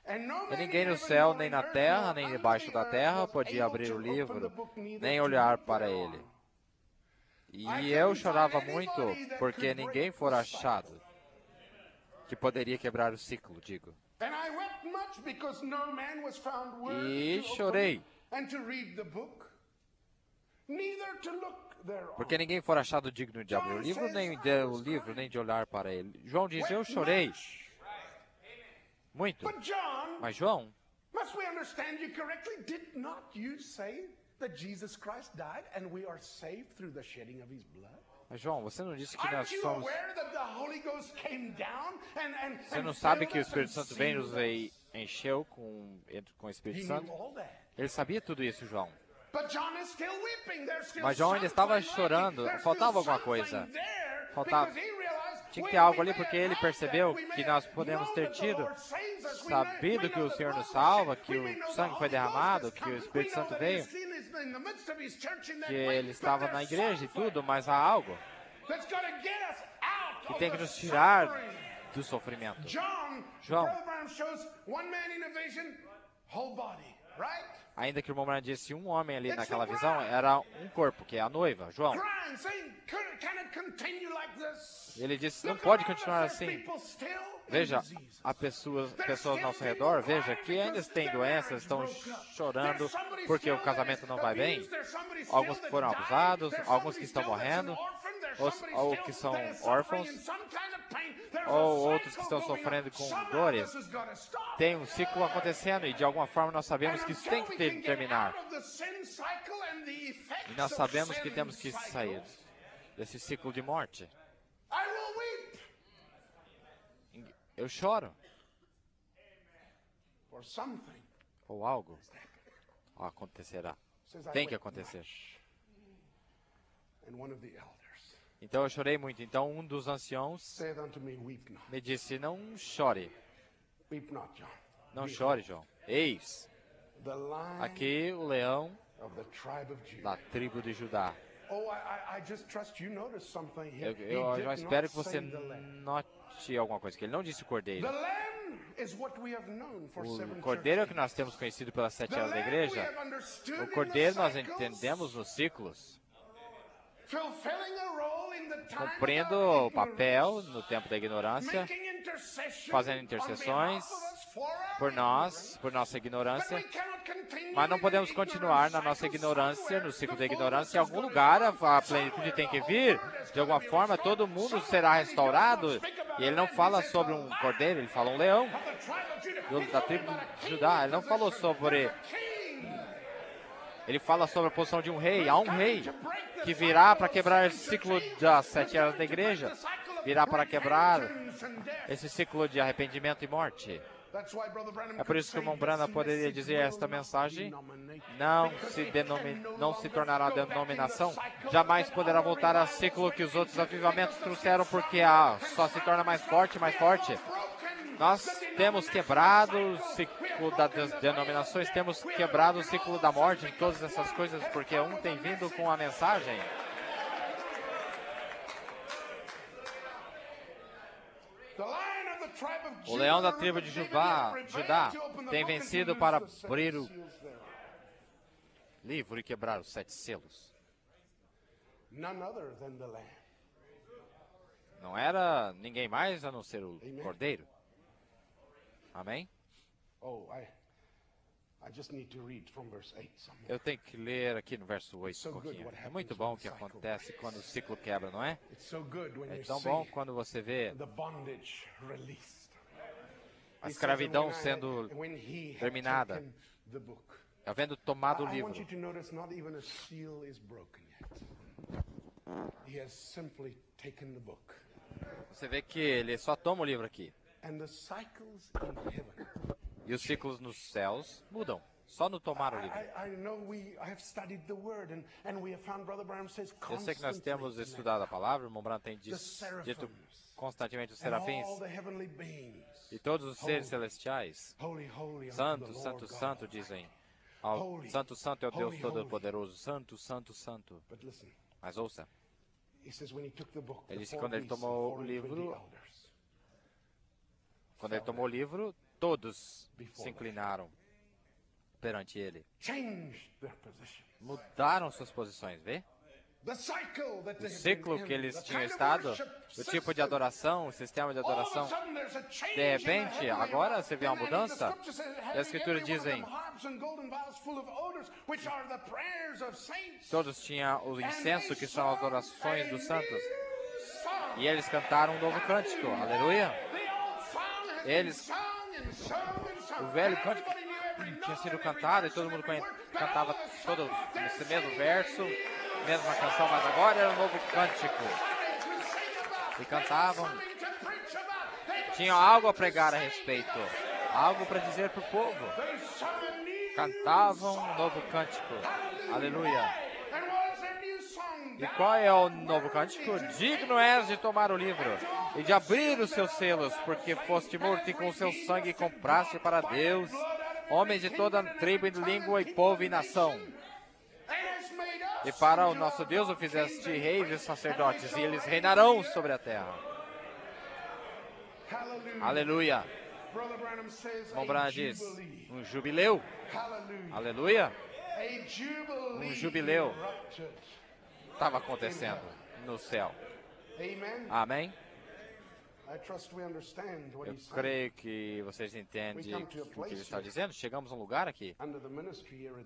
E ninguém no céu, nem na terra, nem debaixo da terra podia abrir o livro, nem olhar para ele. E eu chorava muito, porque ninguém fora achado que poderia quebrar o ciclo, digo. E chorei, porque ninguém fora achado digno de abrir o livro, nem de olhar para ele. João diz, eu chorei muito. Mas João, mas João, você não disse que nós somos... Você não sabe que o Espírito Santo veio nos encheu com o Espírito Santo? Ele sabia tudo isso, João. Mas João ainda estava chorando. Faltava alguma coisa. Tinha que ter algo ali, porque ele percebeu que nós podemos ter tido, sabido que o Senhor nos salva, que o sangue foi derramado, que o Espírito Santo veio, que ele estava na igreja e tudo, mas há algo que tem que nos tirar do sofrimento. João, ainda que o irmão Branham disse um homem ali naquela visão, era um corpo, que é a noiva, João. Ele disse, não pode continuar assim. Veja, há pessoas ao nosso redor, veja, que ainda têm doenças, estão chorando porque o casamento não vai bem. Alguns que foram abusados, alguns que estão morrendo, ou que são órfãos, ou outros que estão sofrendo com dores. Tem um ciclo acontecendo e de alguma forma nós sabemos que isso tem que terminar. E nós sabemos que temos que sair desse ciclo de morte. Eu choro. Ou algo acontecerá. Tem que acontecer. Então eu chorei muito. Então um dos anciãos me disse, não chore. Não chore, João. Eis, aqui o leão da tribo de Judá. Eu já espero que você note alguma coisa, que ele não disse o cordeiro. O cordeiro é o que nós temos conhecido pelas 7 eras da igreja. O cordeiro nós entendemos nos ciclos, cumprindo o papel no tempo da ignorância, fazendo intercessões por nós, por nossa ignorância, mas não podemos continuar na nossa ignorância, no ciclo da ignorância. Em algum lugar a plenitude tem que vir, de alguma forma todo mundo será restaurado. E ele não fala sobre um cordeiro, ele fala um leão da tribo de Judá. Ele não falou sobre... Ele fala sobre a posição de um rei. Há um rei que virá para quebrar esse ciclo das 7 eras da igreja. Virá para quebrar esse ciclo de arrependimento e morte. É por isso que o irmão Branham poderia dizer esta mensagem: não se tornará denominação, jamais poderá voltar ao ciclo que os outros avivamentos trouxeram, porque só se torna mais forte, mais forte. Nós temos quebrado o ciclo das denominações, temos quebrado o ciclo da morte, de todas essas coisas, porque um tem vindo com a mensagem. O leão da tribo de Judá tem vencido para abrir o livro e quebrar os 7 selos. Não era ninguém mais a não ser o cordeiro. Amém? Eu tenho que ler aqui no verso 8 um pouquinho. É muito bom o que acontece quando o ciclo quebra, não é? É tão bom quando você vê a escravidão sendo terminada, havendo tomado o livro. Você vê que ele só toma o livro aqui. E os ciclos nos céus mudam, só no tomar o livro. Eu sei que nós temos estudado a palavra, o irmão Branham tem dito constantemente os serafins e todos os seres celestiais. Santo, santo, santo, dizem. Santo, santo é o Deus Todo-Poderoso. Santo, santo, santo. Mas ouça, ele disse que quando ele tomou o livro, todos se inclinaram perante ele. Mudaram suas posições, vê? O ciclo que eles tinham estado, o tipo de adoração, o sistema de adoração, de repente, agora você vê uma mudança. E as escrituras dizem, todos tinham o incenso, que são as orações dos santos. E eles cantaram um novo cântico, aleluia. Eles, o velho cântico tinha sido cantado e todo mundo cantava todo esse mesmo verso, mesma canção, mas agora era um novo cântico. E cantavam, tinham algo a pregar a respeito, algo para dizer para o povo. Cantavam um novo cântico, aleluia. E qual é o novo cântico? Digno és de tomar o livro e de abrir os seus selos, porque foste morto e com o seu sangue compraste para Deus homens de toda tribo, língua e povo e nação. E para o nosso Deus o fizeste reis e sacerdotes, e eles reinarão sobre a terra. Aleluia. Irmão Branham diz, um jubileu. Aleluia. Um jubileu estava acontecendo no céu. Amém? Eu creio que vocês entendem o que ele está dizendo. Chegamos a um lugar aqui,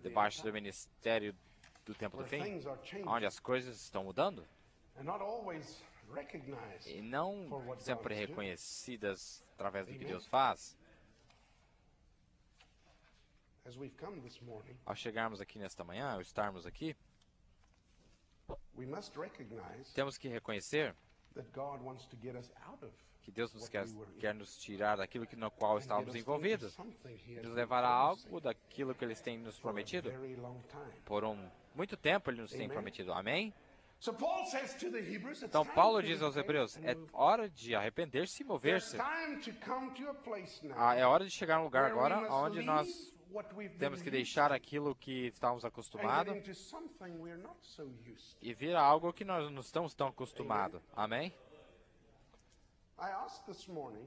debaixo do ministério do tempo do fim, onde as coisas estão mudando e não sempre reconhecidas através do que Deus faz. Ao chegarmos aqui nesta manhã, ao estarmos aqui, temos que reconhecer que Deus quer nos tirar daquilo no qual estávamos envolvidos, nos levar a algo daquilo que Ele tem nos prometido. Por muito tempo Ele nos tem prometido. Amém? Então Paulo diz aos Hebreus, é hora de arrepender-se e mover-se. É hora de chegar a um lugar agora onde nós temos que deixar aquilo que estávamos acostumados e vir a algo que nós não estamos tão acostumados. Amém?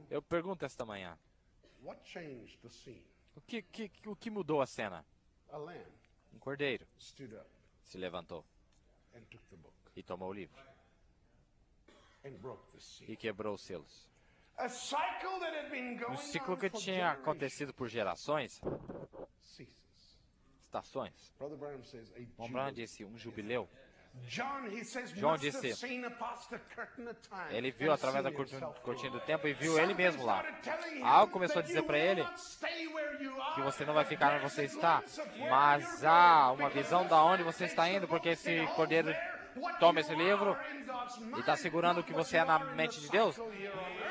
Eu pergunto esta manhã, o que mudou a cena? Um cordeiro se levantou e tomou o livro e quebrou os selos. Um ciclo que tinha acontecido por gerações, estações. Irmão Branham disse, um jubileu. João disse, ele viu através da cortina do tempo e viu ele mesmo lá. Algo começou a dizer para ele que você não vai ficar onde você está, mas há uma visão de onde você está indo, porque esse cordeiro toma esse livro e está segurando o que você é na mente de Deus,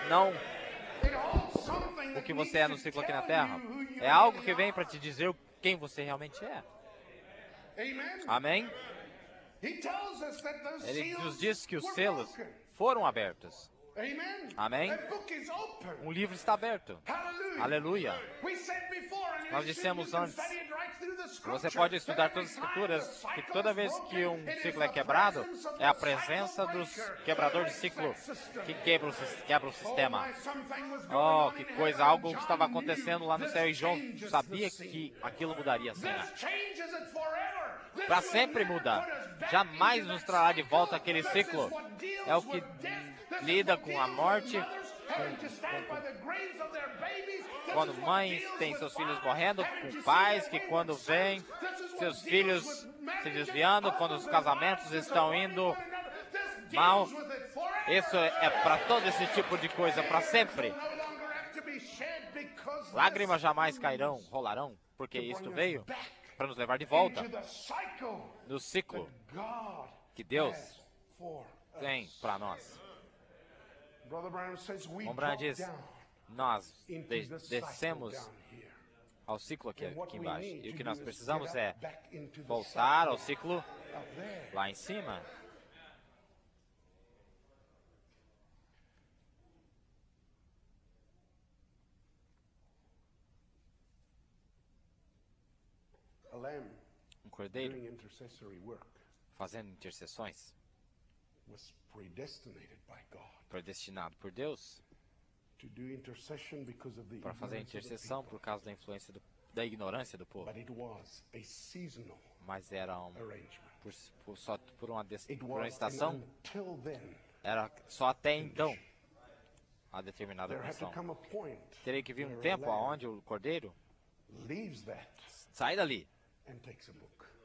não o que você é no ciclo aqui na terra. É algo que vem para te dizer quem você realmente é. Amém? Ele nos diz que os selos foram abertos. Amém? Um livro está aberto. Aleluia. Nós dissemos antes, você pode estudar todas as escrituras, que toda vez que um ciclo é quebrado, é a presença dos quebradores de ciclo que quebra o sistema. Oh, que coisa, algo estava acontecendo lá no céu e João sabia que aquilo mudaria a cena. Para sempre muda. Jamais nos trará de volta aquele ciclo. É o que lida com a morte, quando mães têm seus filhos morrendo, com pais que quando veem seus filhos se desviando, quando os casamentos estão indo mal. Isso é para todo esse tipo de coisa, para sempre. Lágrimas jamais rolarão, porque isto veio para nos levar de volta no ciclo que Deus tem para nós. O Branham diz, nós descemos ao ciclo aqui embaixo. E o que nós precisamos é voltar ao ciclo lá em cima. Um cordeiro fazendo intercessões, predestinado por Deus, para fazer intercessão por causa da influência da ignorância do povo. Mas era só por uma estação. Era só até então a determinada condição. Teria que vir um tempo onde o cordeiro sai dali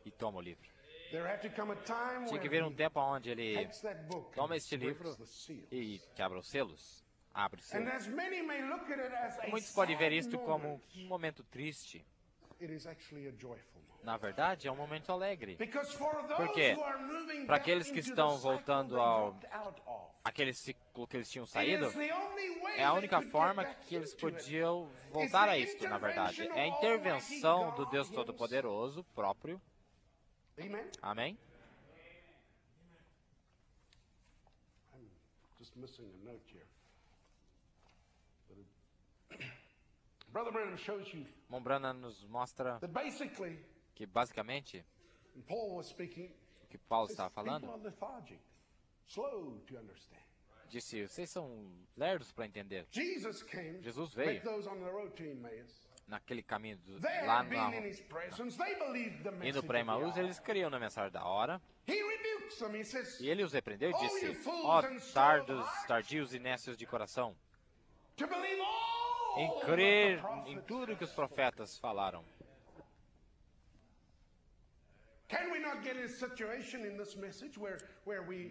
e toma o livro. Tinha que vir um tempo onde ele toma este livro e quebra os selos, abre os selos. Muitos podem ver isto como um momento triste. Na verdade, é um momento alegre. Porque para aqueles que estão voltando aquele ciclo que eles tinham saído, é a única forma que eles podiam voltar a isto, na verdade. É a intervenção do Deus Todo-Poderoso próprio. Amém? Irmão Branham nos mostra que basicamente o que Paulo estava falando, disse, vocês são lerdos para entender. Jesus veio naquele caminho lá indo para Emaús, eles criam na mensagem da hora. E ele os repreendeu e disse: ó, tardios e nécios de coração, em crer em tudo que os profetas falaram.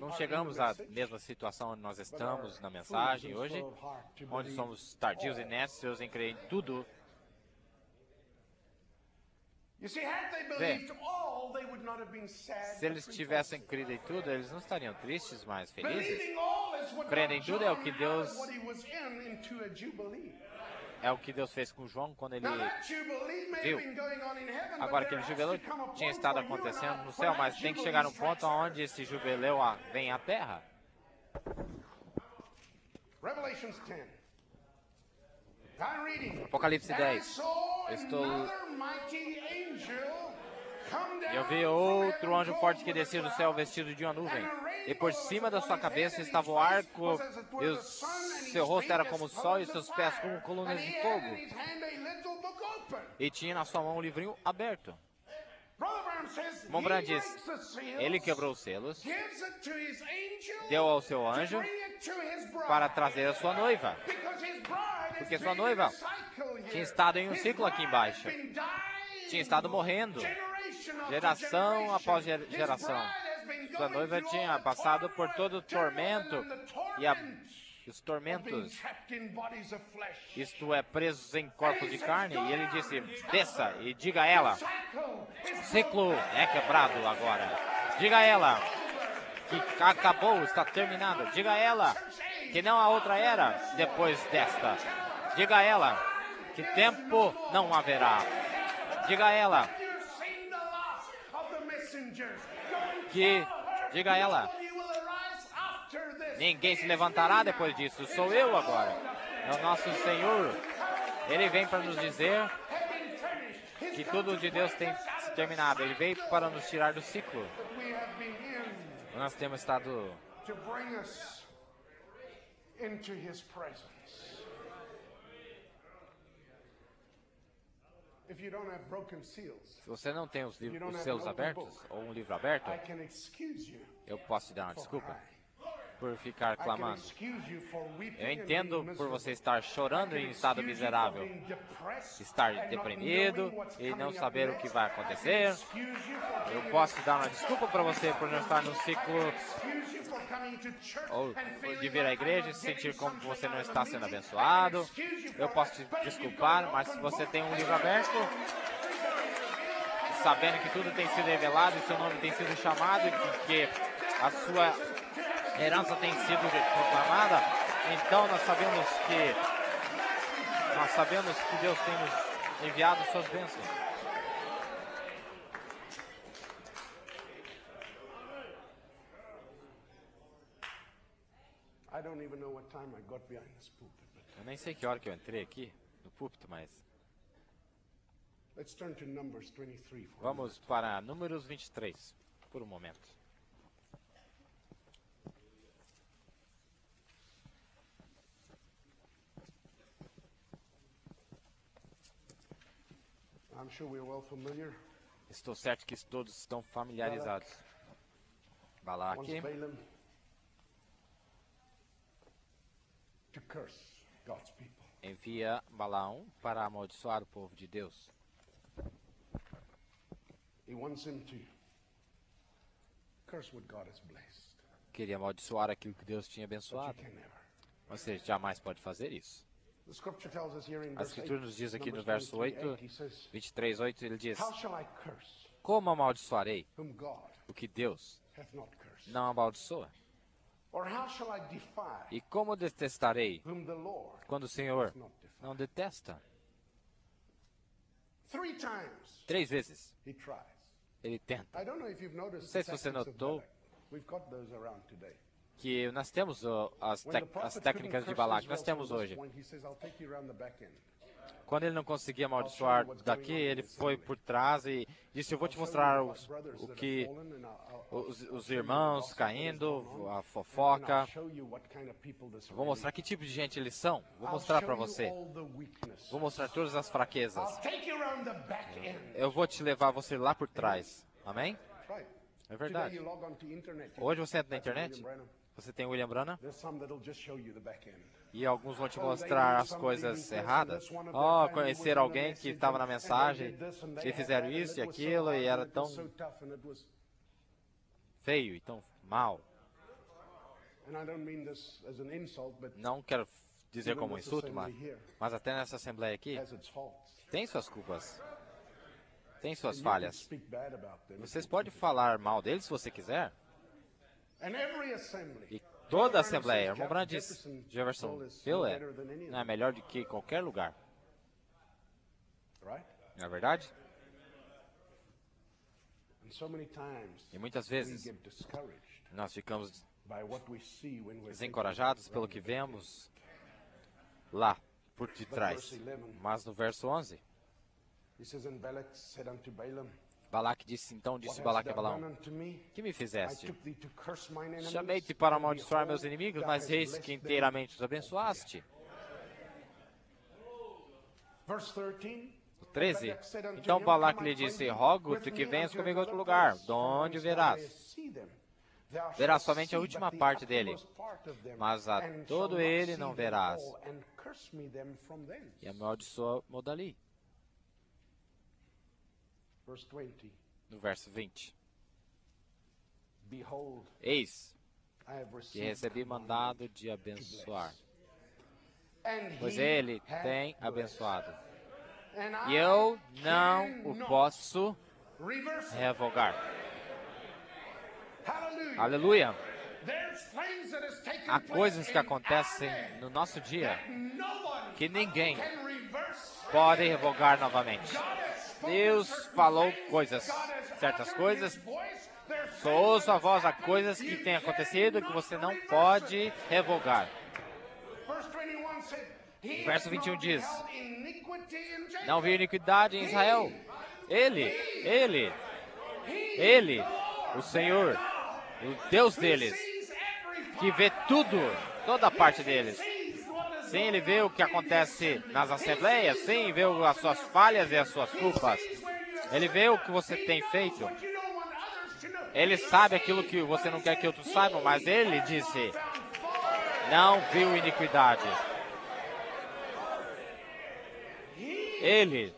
Não chegamos à mesma situação onde nós estamos na mensagem hoje, onde somos tardios e nécios em crer em tudo. Vê, se eles tivessem crido em tudo, eles não estariam tristes, mas felizes. Crendo em tudo é o que Deus fez com João quando ele viu. Agora, aquele jubileu tinha estado acontecendo no céu, mas tem que chegar no ponto onde esse jubileu vem à terra. Apocalipse 10. Eu vi outro anjo forte que descia do céu vestido de uma nuvem, e por cima da sua cabeça estava o arco, e o seu rosto era como o sol, e seus pés como colunas de fogo. E tinha na sua mão um livrinho aberto. Irmão Branham diz, ele quebrou os selos, deu ao seu anjo para trazer a sua noiva, porque sua noiva tinha estado em um ciclo aqui embaixo, tinha estado morrendo, geração após geração. Sua noiva tinha passado por todo o tormento e os tormentos, isto é, presos em corpos de carne. E ele disse, desça e diga a ela, o ciclo é quebrado agora. Diga a ela que acabou, está terminado. Diga a ela que não há outra era depois desta. Diga a ela que tempo não haverá. Diga a ela diga a ela, ninguém se levantará depois disso, sou eu agora. É o nosso Senhor. Ele vem para nos dizer que tudo de Deus tem se terminado. Ele veio para nos tirar do ciclo. Nós temos estado se você não tem os selos abertos, ou um livro aberto, eu posso te dar uma desculpa por ficar clamando. Eu entendo por você estar chorando em estado miserável, estar deprimido e não saber o que vai acontecer. Eu posso te dar uma desculpa para você por não estar no ciclo ou de vir à igreja e se sentir como você não está sendo abençoado. Eu posso te desculpar, mas se você tem um livro aberto, sabendo que tudo tem sido revelado e seu nome tem sido chamado e que a sua herança tem sido proclamada, então nós sabemos que Deus tem nos enviado suas bênçãos. Eu nem sei que hora que eu entrei aqui no púlpito, mas vamos para Números 23 por um momento. Estou certo que todos estão familiarizados. Balaque envia Balaão para amaldiçoar o povo de Deus. Queria amaldiçoar aquilo que Deus tinha abençoado. Você jamais pode fazer isso. A Escritura nos diz aqui no verso 8, 23:8, ele diz: como amaldiçoarei o que Deus não amaldiçoa? E como detestarei quando o Senhor não detesta? 3 vezes ele tenta. Não sei se você notou que nós temos as técnicas de Balaque, nós temos hoje. Quando ele não conseguia amaldiçoar daqui, ele foi por trás e disse: eu vou te mostrar o que os irmãos caindo, a fofoca. Vou mostrar que tipo de gente eles são. Vou mostrar para você. Vou mostrar todas as fraquezas. Eu vou te levar você lá por trás. Amém? É verdade. Hoje você entra na internet, você tem William Branham, e alguns vão te mostrar as coisas erradas. Conhecer alguém que estava na mensagem, e fizeram isso e aquilo, e era tão feio e tão mal. Não quero dizer como insulto, mas até nessa assembleia aqui, tem suas culpas. Tem suas falhas. Vocês podem falar mal deles se você quiser. E toda a assembleia, o irmão Branham diz, Jefferson Phil não é melhor do que qualquer lugar. Não é verdade? E muitas vezes nós ficamos desencorajados pelo que vemos lá por detrás. Mas no verso 11, Balaque disse Balaque a Balaão: que me fizeste? Chamei-te para amaldiçoar meus inimigos, mas eis que inteiramente os abençoaste. 13. Então Balaque lhe disse: rogo-te que venhas comigo a outro lugar, de onde verás. Verás somente a última parte dele, mas a todo ele não verás. E amaldiçoa-mo dali. No verso 20. Eis que recebi mandado de abençoar, pois ele tem abençoado, e eu não o posso revogar. Aleluia! Há coisas que acontecem no nosso dia que ninguém pode revogar novamente. Deus falou certas coisas, soou sua voz a coisas que têm acontecido que você não pode revogar. O verso 21 diz: não viu iniquidade em Israel. Ele, o Senhor, o Deus deles, que vê tudo, toda a parte deles. Sim, ele vê o que acontece nas assembleias, sim, vê as suas falhas e as suas culpas. Ele vê o que você tem feito. Ele sabe aquilo que você não quer que outros saibam, mas ele disse: não viu iniquidade. Ele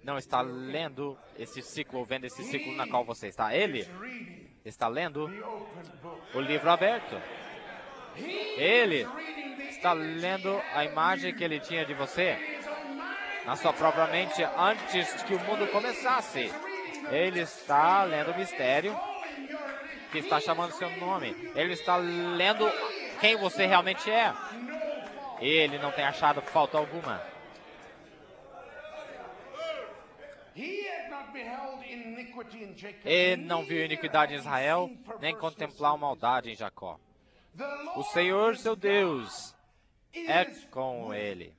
não está lendo esse ciclo, ou vendo esse ciclo na qual você está. Ele está lendo o livro aberto. Ele está lendo a imagem que ele tinha de você na sua própria mente antes que o mundo começasse. Ele está lendo o mistério que está chamando seu nome. Ele está lendo quem você realmente é. Ele não tem achado falta alguma. Ele não viu iniquidade em Israel, nem contemplar maldade em Jacó. O Senhor, seu Deus, é com ele.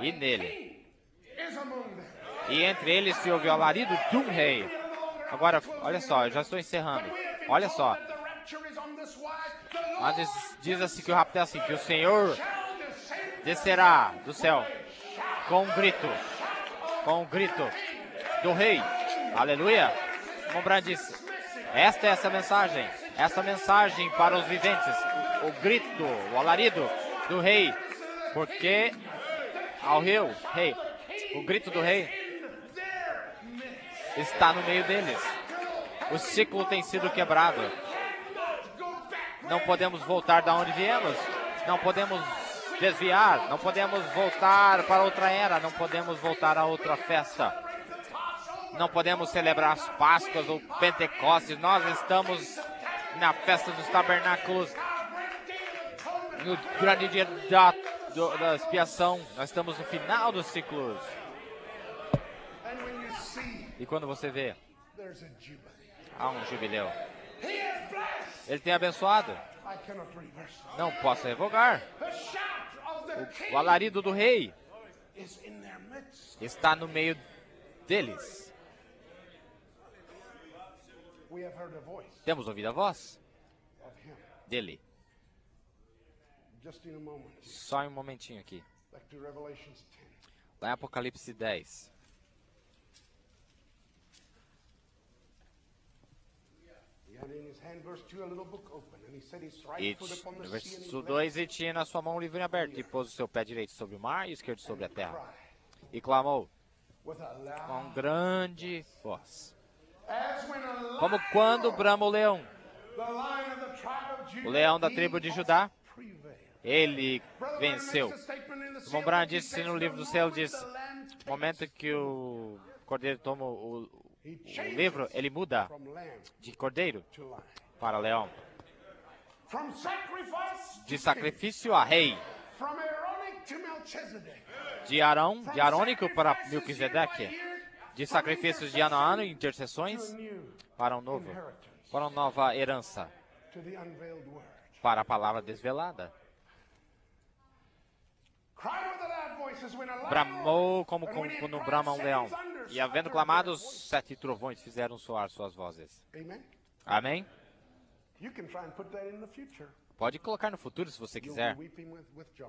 E nele. E entre eles se ouve o alarido de um rei. Agora, olha só, eu já estou encerrando. Olha só. Mas diz-se que o rapto é assim, que o Senhor descerá do céu com um grito do rei. Aleluia. Como Bran disse, esta é essa mensagem para os viventes, o grito, o alarido do rei, porque ao rei, o grito do rei está no meio deles. O ciclo tem sido quebrado. Não podemos voltar da onde viemos. Não podemos desviar. Não podemos voltar para outra era. Não podemos voltar a outra festa. Não podemos celebrar as Páscoas ou Pentecostes. Nós estamos na festa dos tabernáculos. No grande dia da expiação. Nós estamos no final dos ciclos. E quando você vê, há um jubileu. Ele tem abençoado. Não posso revogar. O alarido do rei está no meio deles. Temos ouvido a voz dele. Só em um momentinho aqui. Lá em Apocalipse 10. E no verso 2, e tinha na sua mão um livro aberto, e pôs o seu pé direito sobre o mar e o esquerdo sobre a terra. E clamou com grande voz, como quando brama o leão da tribo de Judá. Ele venceu. Como Bran disse no livro do selo, diz, no momento que o cordeiro toma o livro, ele muda de cordeiro para leão. De sacrifício a rei. De arônico para Melquisedeque. De sacrifícios de ano a ano e intercessões para uma nova herança. Para a palavra desvelada. Bramou como quando brama um leão. E havendo clamado, os 7 trovões fizeram soar suas vozes. Amém? Pode colocar no futuro se você quiser.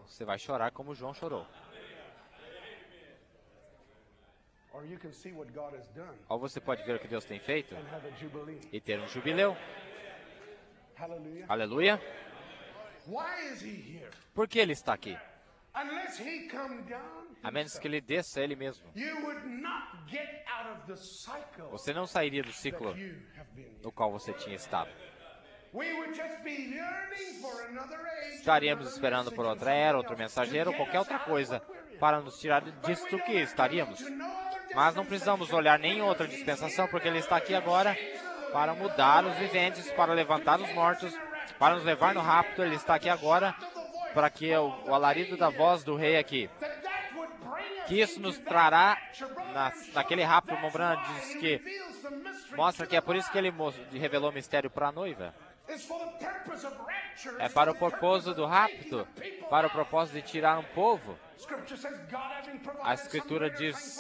Você vai chorar como João chorou. Ou você pode ver o que Deus tem feito e ter um jubileu. Aleluia. Por que ele está aqui? A menos que ele desça ele mesmo. Você não sairia do ciclo no qual você tinha estado. Estaríamos esperando por outra era, outro mensageiro ou qualquer outra coisa para nos tirar disto que estaríamos. Mas não precisamos olhar nem outra dispensação, porque ele está aqui agora para mudar os viventes, para levantar os mortos, para nos levar no rapto. Ele está aqui agora para que o alarido da voz do rei aqui, que isso nos trará naquele rapto. O Bran diz que mostra que é por isso que ele revelou o mistério para a noiva. É para o propósito do rapto, para o propósito de tirar um povo. A Escritura diz,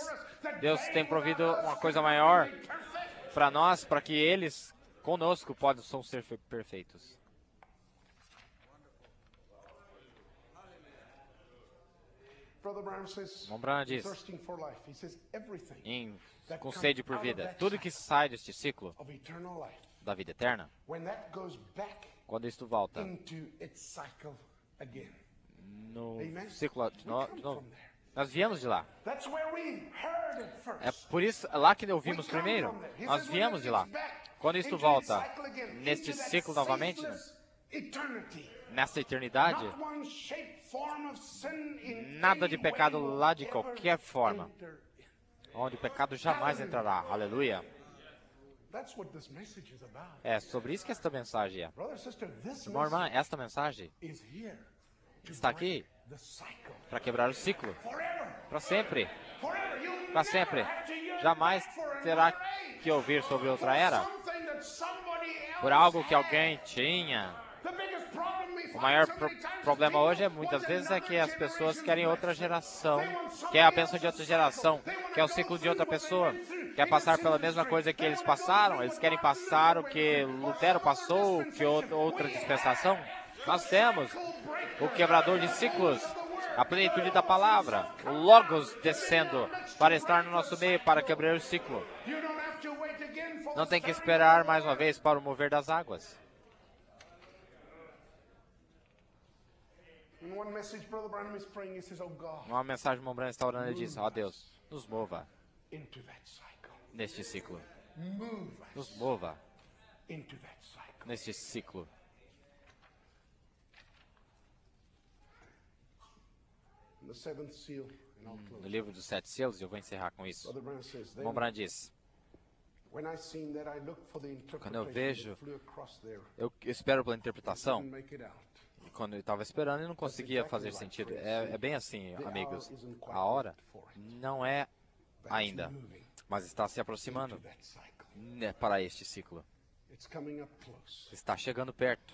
Deus tem provido uma coisa maior para nós, para que eles conosco possam ser perfeitos. Bran diz, com sede por vida, tudo que sai deste ciclo da vida eterna, quando isto volta no ciclo de novo, nós viemos de lá. É por isso, lá que ouvimos primeiro, nós viemos de lá. Quando isto volta neste ciclo novamente, nessa eternidade, nada de pecado lá de qualquer forma, onde o pecado jamais entrará. Aleluia. É sobre isso que esta mensagem é. Irmão, irmã, esta mensagem está aqui para quebrar o ciclo. Para sempre. Para sempre. Jamais terá que ouvir sobre outra era. Por algo que alguém tinha O maior problema hoje, muitas vezes, é que as pessoas querem outra geração, quer a bênção de outra geração, quer o ciclo de outra pessoa, quer passar pela mesma coisa que eles passaram, eles querem passar o que Lutero passou, que outra dispensação. Nós temos o quebrador de ciclos, a plenitude da palavra, o Logos descendo para estar no nosso meio, para quebrar o ciclo. Não tem que esperar mais uma vez para o mover das águas. Uma mensagem, o irmão Branham está orando e diz: ó Deus, nos mova neste ciclo. Nos mova neste ciclo. No livro dos 7 selos, eu vou encerrar com isso. O irmão Branham diz: quando eu vejo, eu espero pela interpretação. E quando eu estava esperando, eu não conseguia fazer sentido. É bem assim, amigos. A hora não é ainda, mas está se aproximando para este ciclo. Está chegando perto.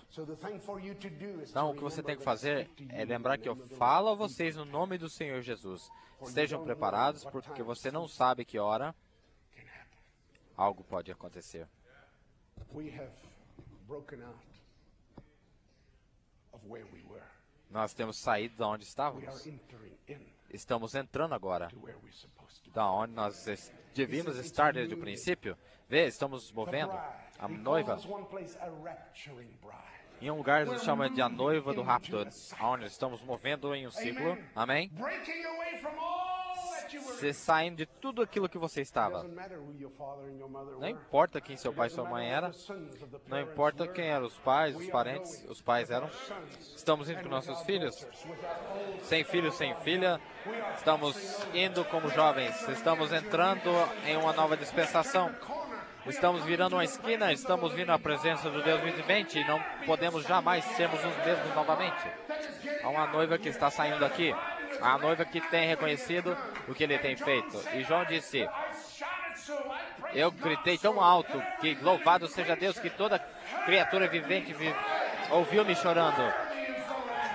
Então, o que você tem que fazer é lembrar que eu falo a vocês no nome do Senhor Jesus. Estejam preparados, porque você não sabe que hora algo pode acontecer. Nós temos saído de onde estávamos. Estamos entrando agora da onde nós devíamos estar desde o princípio. Vê, estamos movendo a noiva. Em um lugar se chama de a noiva do rapto, onde estamos movendo em um ciclo. Amém? Você saindo de tudo aquilo que você estava. Não importa quem seu pai e sua mãe eram. Não importa quem eram os pais, os parentes. Os pais eram. Estamos indo com nossos filhos. Sem filho, sem filha. Estamos indo como jovens. Estamos entrando em uma nova dispensação. Estamos virando uma esquina. Estamos vindo à presença do Deus vivente. E não podemos jamais sermos os mesmos novamente. Há uma noiva que está saindo daqui. A noiva que tem reconhecido o que ele tem feito. E João disse: eu gritei tão alto que louvado seja Deus, que toda criatura vivente ouviu-me chorando.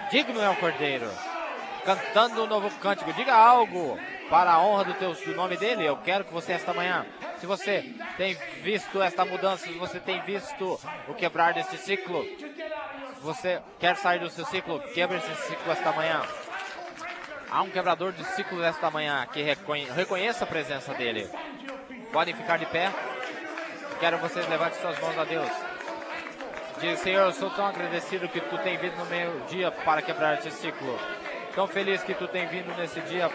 Digno é o Cordeiro, cantando um novo cântico. Diga algo para a honra do nome dele. Eu quero que você esta manhã, se você tem visto esta mudança, se você tem visto o quebrar deste ciclo, você quer sair do seu ciclo, quebre esse ciclo esta manhã. Há um quebrador de ciclos esta manhã que reconheça a presença dele. Podem ficar de pé. Quero que vocês levantem suas mãos a Deus. Diz: Senhor, eu sou tão agradecido que tu tem vindo no meu dia para quebrar esse ciclo. Tão feliz que tu tem vindo nesse dia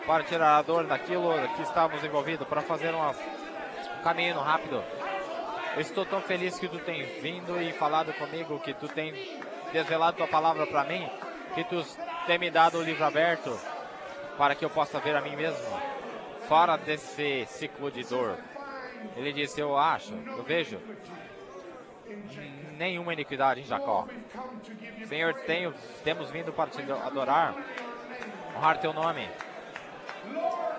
para tirar a dor daquilo que estávamos envolvidos, para fazer um caminho rápido. Eu estou tão feliz que tu tem vindo e falado comigo, que tu tem desvelado tua palavra para mim, que tu tem me dado o livro aberto para que eu possa ver a mim mesmo fora desse ciclo de dor. Ele disse: eu vejo nenhuma iniquidade em Jacó. Senhor, temos vindo para te adorar, honrar teu nome.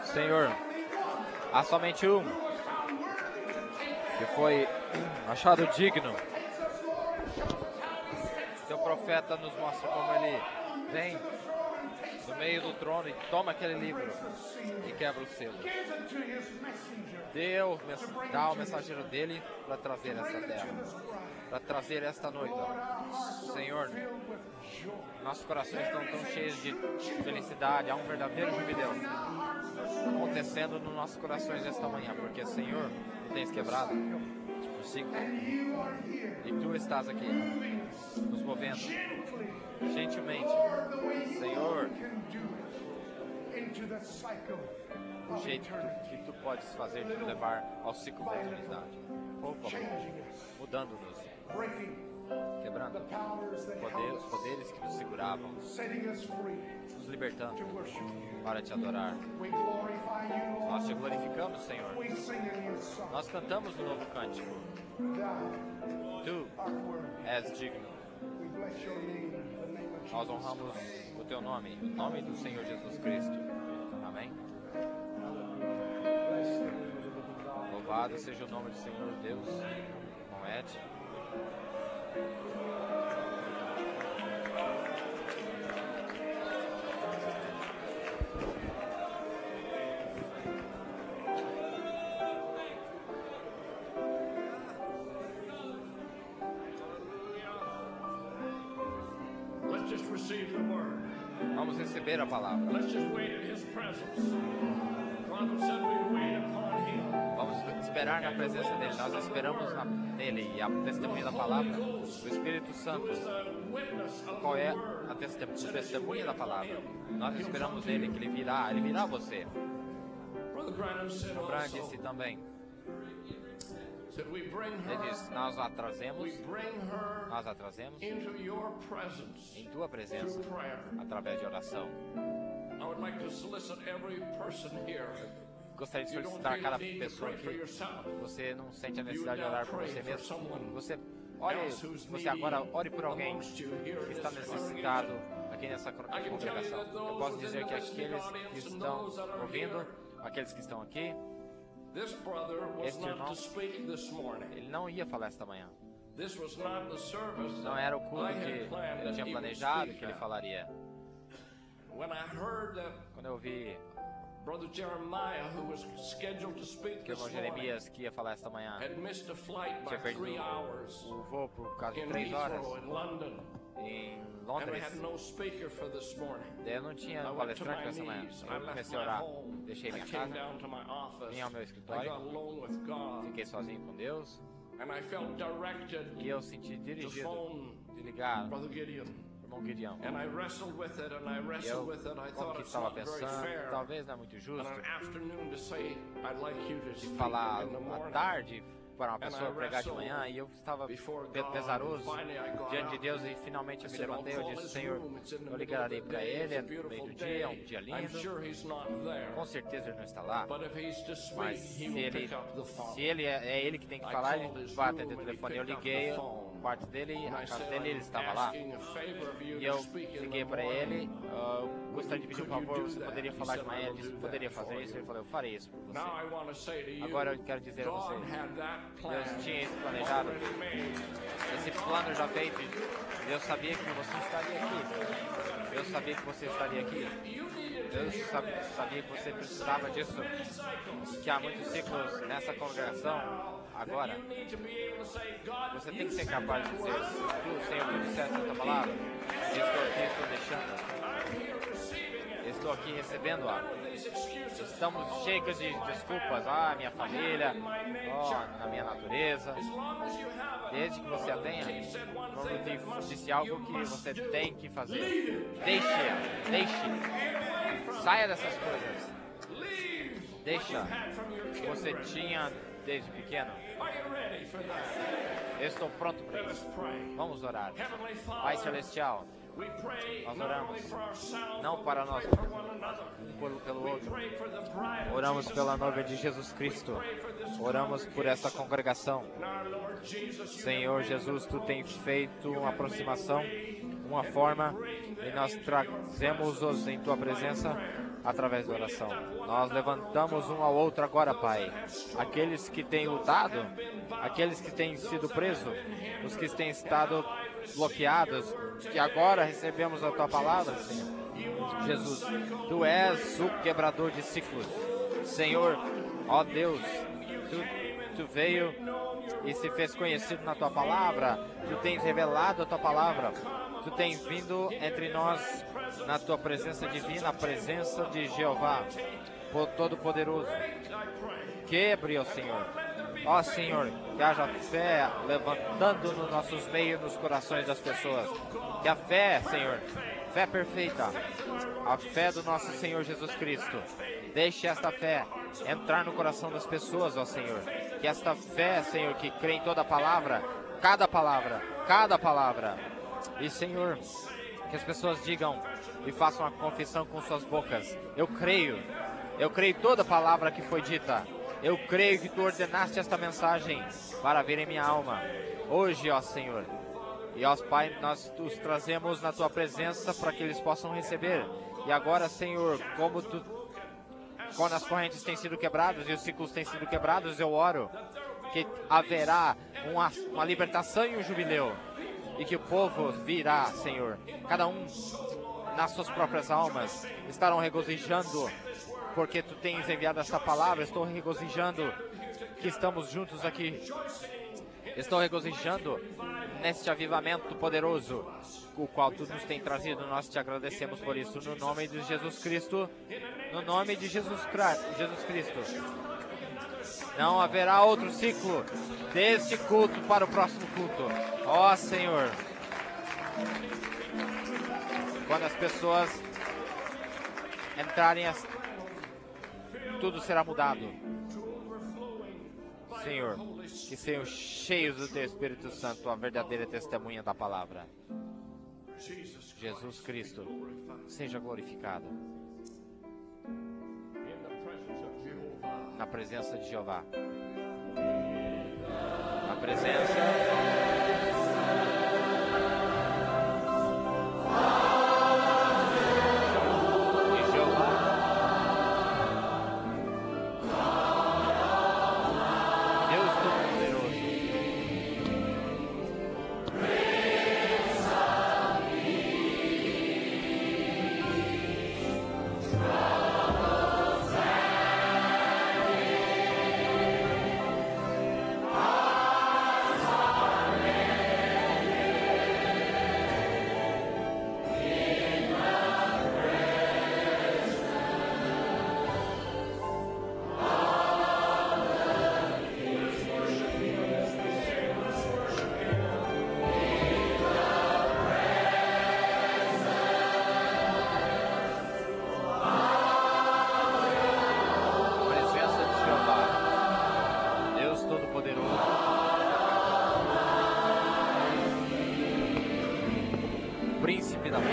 Senhor, há somente um que foi achado digno. Teu profeta nos mostra como ele vem do meio do trono e toma aquele livro e quebra o selo. Dá ao mensageiro dele para trazer essa terra, para trazer esta noiva. Senhor, nossos corações estão tão cheios de felicidade. Há um verdadeiro jubileu acontecendo nos nossos corações esta manhã, porque, Senhor, tu tens quebrado o ciclo e tu estás aqui nos movendo gentilmente. Senhor, o jeito que tu podes fazer de nos levar ao ciclo da eternidade. Por favor, mudando-nos, quebrando os poderes que nos seguravam, nos libertando para te adorar. Nós te glorificamos, Senhor. Nós cantamos um novo cântico. Tu és digno. Nós honramos o teu nome, o nome do Senhor Jesus Cristo. Amém. Louvado seja o nome do Senhor Deus. Não é? Vamos receber a palavra. Vamos esperar na presença dele. Nós esperamos nele e a testemunha da palavra, o Espírito Santo. Qual é a testemunha da palavra? Nós esperamos nele, que ele virá a você. O Branham disse também. Ele diz, nós a trazemos em tua presença através de oração. Gostaria de solicitar cada pessoa aqui. Você não sente a necessidade de orar por você mesmo? Você agora ore por alguém que está necessitado aqui nessa congregação. Eu posso dizer que aqueles que estão ouvindo, aqueles que estão aqui, este irmão, ele não ia falar esta manhã. Não era o culto que ele tinha planejado que ele falaria. Quando eu vi que o irmão Jeremias, que ia falar esta manhã, tinha perdido o voo por causa de 3 horas em Londres. Daí eu não tinha palestrante essa manhã. Eu comecei a orar. Deixei minha casa, vim ao meu escritório, fiquei sozinho com Deus. E eu senti dirigido de ligar o irmão Gideon. E eu estava pensando, talvez não é muito justo de falar à tarde para uma pessoa pregar de manhã, e eu estava pesaroso diante de Deus, e finalmente eu me levantei. Eu disse, Senhor, eu ligarei para ele no meio do dia, um dia lindo. Com certeza ele não está lá, mas se ele é ele que tem que falar, ele vai atender o telefone. Eu liguei o quarto dele, a casa dele, ele estava lá, e eu liguei para ele. Gostaria de pedir um favor, você poderia falar de manhã? Ele disse, poderia fazer isso? Ele falou, eu farei isso por você. Agora eu quero dizer a você, Deus tinha isso planejado, esse plano já feito. Deus sabia que você estaria aqui. Deus sabia que você estaria aqui. Deus sabia que você precisava disso. Que há muitos ciclos nessa congregação. Agora, você tem que ser capaz de dizer, Senhor, tu disseste a tua palavra, estou aqui, estou deixando. Estou aqui recebendo-a. Estamos cheios de desculpas. Minha família, na minha natureza. Desde que você a tenha, quando eu disse algo que você tem que fazer, deixe. Saia dessas coisas. Deixa que você tinha desde pequeno. Estou pronto para isso. Vamos orar. Pai Celestial, nós oramos não para nós, pelo outro. Oramos pela noiva de Jesus Cristo. Oramos por essa congregação. Senhor Jesus, tu tens feito uma aproximação, uma forma, e nós trazemos-os em tua presença através da oração. Nós levantamos um ao outro agora, Pai. Aqueles que têm lutado, aqueles que têm sido presos, os que têm estado bloqueados, que agora recebemos a tua palavra, Senhor. Jesus, tu és o quebrador de ciclos. Senhor, ó Deus, tu veio e se fez conhecido na tua palavra. Tu tens revelado a tua palavra. Tu tens vindo entre nós na tua presença divina, a presença de Jeová, o Todo-Poderoso. Quebre, ó Senhor. Ó Senhor, que haja fé levantando nos nossos meios, nos corações das pessoas. Que a fé, Senhor, fé perfeita, a fé do nosso Senhor Jesus Cristo, deixe esta fé entrar no coração das pessoas, ó Senhor. Que esta fé, Senhor, que crê em toda palavra, cada palavra, e Senhor, que as pessoas digam e façam a confissão com suas bocas: eu creio toda palavra que foi dita. Eu creio que tu ordenaste esta mensagem para vir em minha alma hoje, ó Senhor. E ó Pai, nós os trazemos na tua presença para que eles possam receber. E agora, Senhor, quando as correntes têm sido quebradas e os ciclos têm sido quebrados, eu oro que haverá uma libertação e um jubileu. E que o povo virá, Senhor, cada um nas suas próprias almas, estarão regozijando, porque tu tens enviado essa palavra. Estou regozijando que estamos juntos aqui. Estou regozijando neste avivamento poderoso, o qual Tu nos tem trazido. Nós te agradecemos por isso, no nome de Jesus Cristo, no nome de Jesus Cristo. Não haverá outro ciclo deste culto para o próximo culto. Ó Senhor, quando as pessoas entrarem, tudo será mudado. Senhor, que sejam cheios do Teu Espírito Santo, a verdadeira testemunha da palavra. Jesus Cristo, seja glorificado. Na presença de Jeová. Na presença de Jeová. Deus Todo-Poderoso. Príncipe da paz.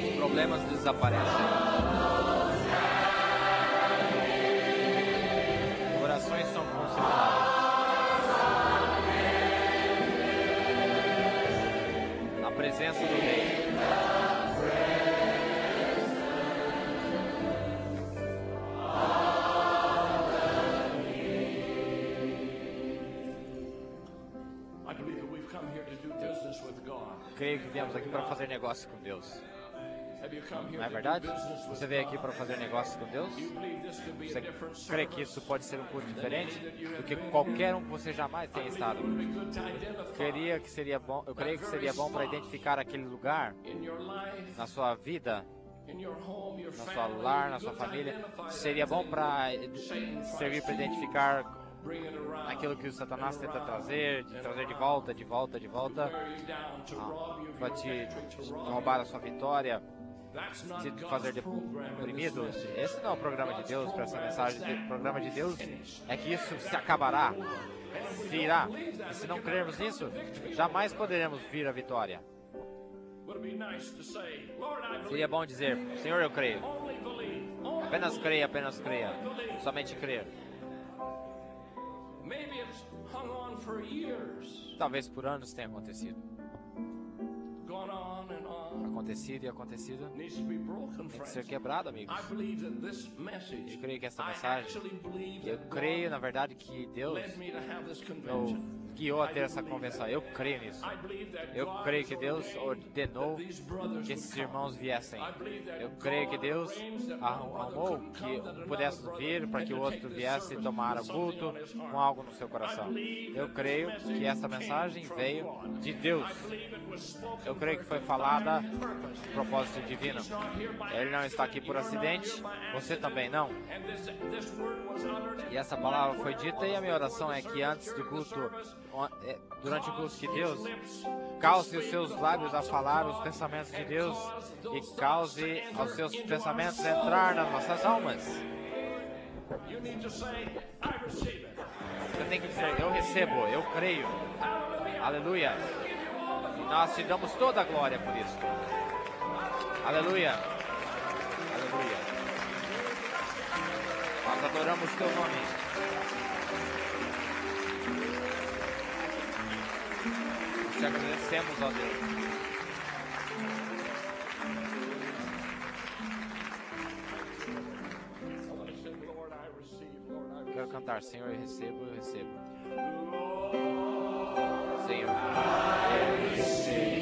Os problemas desaparecem. Orações são consideradas. Na presença do Rei. Creio que viemos aqui para fazer negócio com Deus. Não é verdade? Você veio aqui para fazer negócio com Deus? Você crê que isso pode ser um culto diferente do que qualquer um que você jamais tenha estado? Eu creio que seria bom para identificar aquele lugar na sua vida, na sua lar, na sua família. Seria bom para servir para identificar aquilo que o Satanás tenta trazer, de volta, para te roubar a sua vitória, te fazer deprimido. Esse não é o programa de Deus para essa mensagem. O programa de Deus é que isso se acabará, virá. E se não crermos nisso, jamais poderemos vir à vitória. Seria bom dizer: Senhor, eu creio. Apenas creia. Somente crer. Talvez por anos tenha acontecido. Acontecido. Tem que ser quebrado, amigos. Eu creio que essa mensagem, eu creio, na verdade, que Deus guiou a ter essa convenção. Eu creio nisso. Eu creio que Deus ordenou que esses irmãos viessem. Eu creio que Deus arrumou que um pudesse vir para que o outro viesse tomar o culto com algo no seu coração. Eu creio que essa mensagem veio de Deus. Eu creio que foi falada de propósito divino. Ele não está aqui por acidente, você também não. E essa palavra foi dita, e a minha oração é que antes do culto, durante o culto, que Deus cause os seus lábios a falar os pensamentos de Deus e cause aos seus pensamentos entrar nas nossas almas. Você tem que dizer: eu recebo, eu creio. Aleluia. E nós te damos toda a glória por isso. Aleluia. Aleluia. Nós adoramos teu nome. Te agradecemos, ó Deus. Quero cantar: Senhor, eu recebo. Senhor, eu recebo.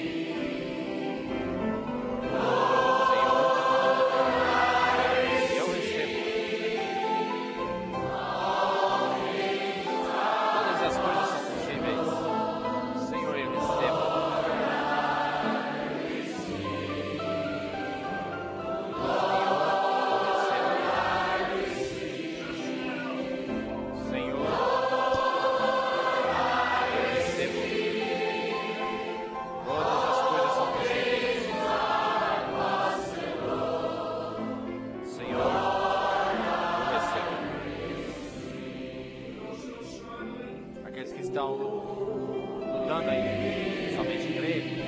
aqueles que estão lutando aí, somente creio.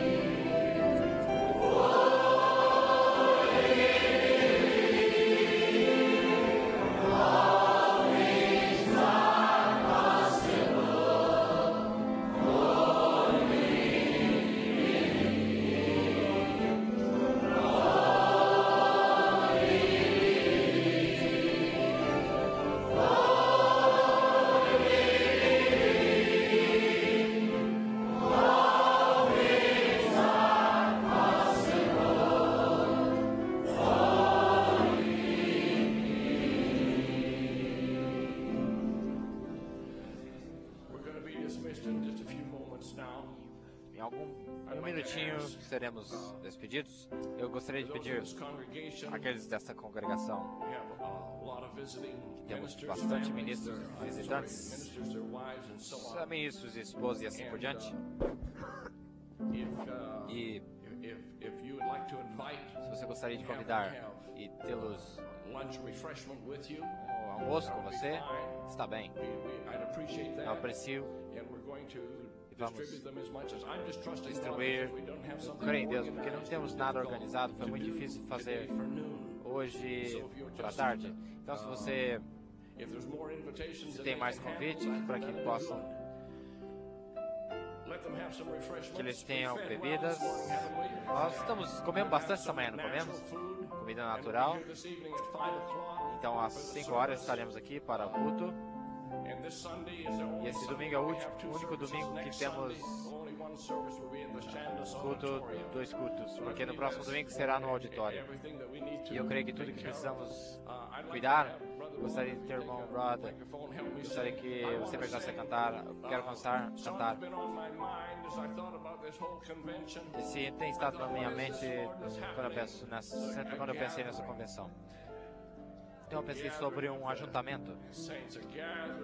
Seremos despedidos. Eu gostaria de pedir àqueles desta congregação, que temos bastante ministros visitantes, ministros, esposas e assim por diante. E se você gostaria de convidar e tê-los um almoço com você, está bem. Eu aprecio. Vamos distribuir. Creio em Deus, porque não temos nada organizado. Foi muito difícil fazer hoje para tarde. Então, se você tem mais convites para que possam, que eles tenham bebidas. Nós comemos bastante essa manhã, não comemos? Comida natural. Então, às 5 horas estaremos aqui para o culto. E esse domingo é o único domingo que temos culto, 2 cultos, porque no próximo domingo será no auditório. E eu creio que tudo que precisamos cuidar. Gostaria de ter o irmão Rod, gostaria que você pegasse a cantar. Quero cantar. Esse tem estado na minha mente quando eu pensei nessa convenção. Então eu pensei sobre um ajuntamento,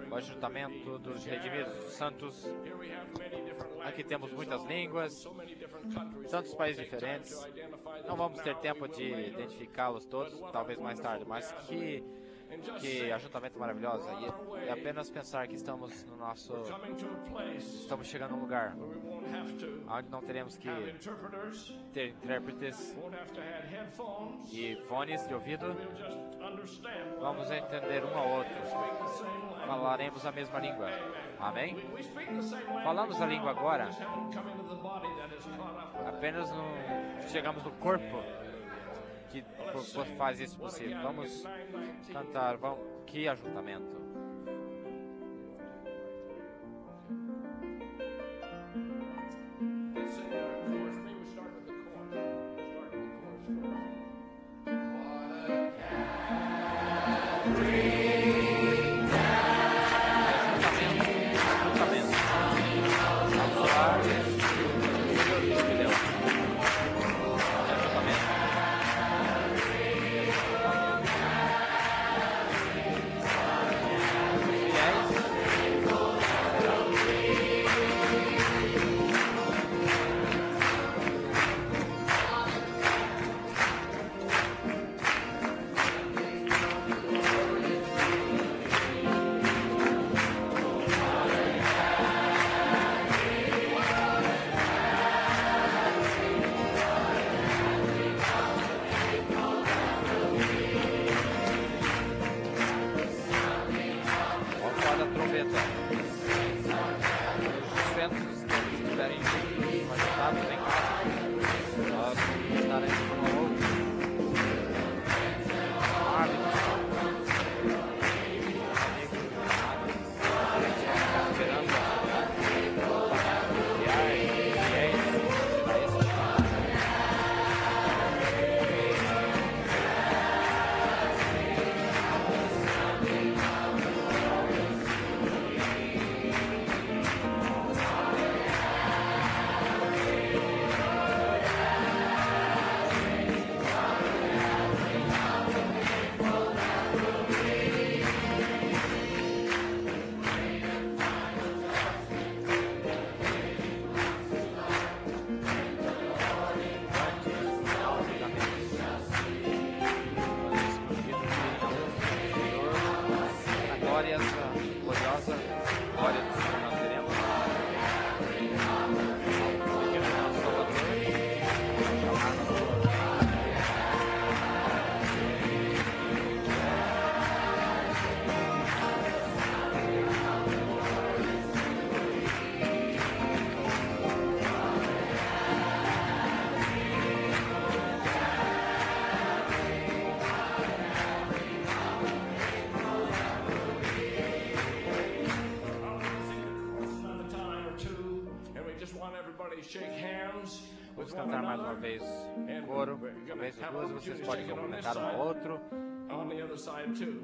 o ajuntamento dos redimidos, dos santos. Aqui temos muitas línguas, tantos países diferentes. Não vamos ter tempo de identificá-los todos, talvez mais tarde, mas que ajuntamento maravilhoso. E apenas pensar que estamos chegando a um lugar onde não teremos que ter intérpretes e fones de ouvido. Vamos entender um ao outro. Falaremos a mesma língua. Amém? Falamos a língua agora. Apenas chegamos no corpo que faz isso possível. Vamos cantar. Que ajuntamento. Vamos cantar mais uma vez o coro, uma vez ou duas, vocês podem cumprimentar um ao outro. On the other side too.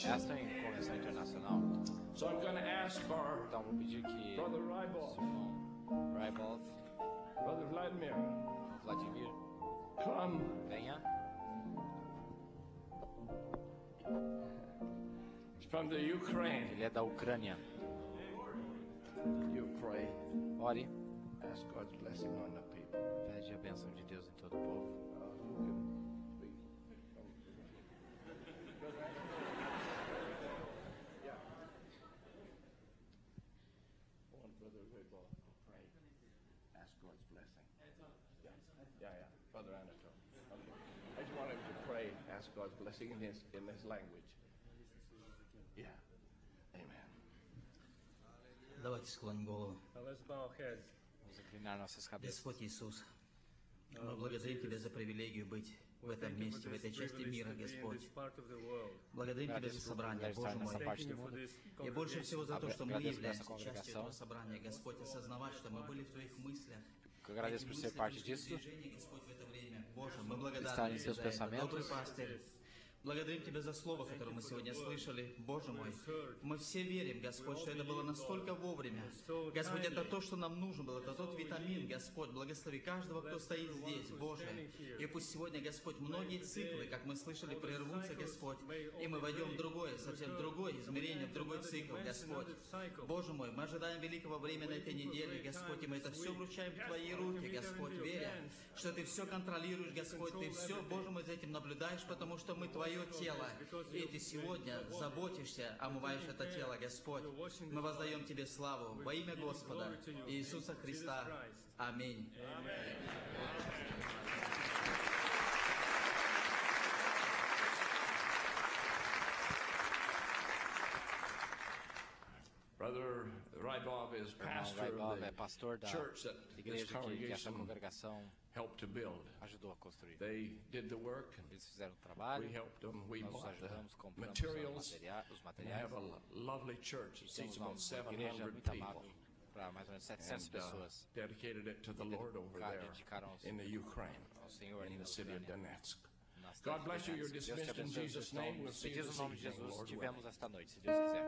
Esta é uma convenção internacional. Então vou pedir que Brother Rybold, Brother Vladimir, come. Venha. From the Ukraine. Ele é da Ucrânia. You pray. Ore. Ask God's blessing on the people. Pede a bênção de Deus em todo o povo. Brother Anatole. Okay. I just wanted to pray, ask God's blessing in his language. Yeah. Amen. Давайте склоним голову. Vamos inclinar nossas cabeças. Господь Иисус, мы благодарим Тебя за привилегию быть в этом месте, в этой части мира, Господь. Благодарим Тебя за собрание, Боже мой. И больше всего за то, что мы являемся частью этого собрания, Господь, осознавать, что мы были в Твоих мыслях. Agradeço por ser parte disso. Estar em seus pensamentos. Благодарим Тебя за слово, которое мы сегодня слышали. Боже мой, мы все верим, Господь, что это было настолько вовремя. Господь, это то, что нам нужно было, это тот витамин, Господь. Благослови каждого, кто стоит здесь, Боже. И пусть сегодня, Господь, многие циклы, как мы слышали, прервутся, Господь, и мы войдем в другое, совсем другое измерение, в другой цикл, Господь. Боже мой, мы ожидаем великого времени на этой неделе, Господь, и мы это все вручаем в Твои руки, Господь, веря, что Ты все контролируешь, Господь, Ты все, Боже мой, за этим наблюдаешь, потому что мы Твое тело, и Ты сегодня заботишься, омываешь это тело, Господь. Мы воздаем Тебе славу во имя Господа Иисуса Христа. Аминь. Vaibhav is pastor of é pastor da the church that this igreja que essa congregation congregação helped to build. ajudou a construir. They did the work, and Eles fizeram o trabalho, we helped them. We nós os bought the ajudamos, compramos materials. os We materiais. have a lovely church. It seats about Uma igreja 700 muito people. amável para mais ou menos 700 And pessoas. dedicated it to the Lord over there Dedicaram in the Ukraine, ao Senhor in na the city of Ucrânia. Donetsk. Na cidade God de bless you. You're Donetsk. Deus te dismissed in abençoe. Jesus' name. We'll see you Pedidos this no nome de evening, Jesus. Lord Tivemos willing. esta noite, se Deus quiser.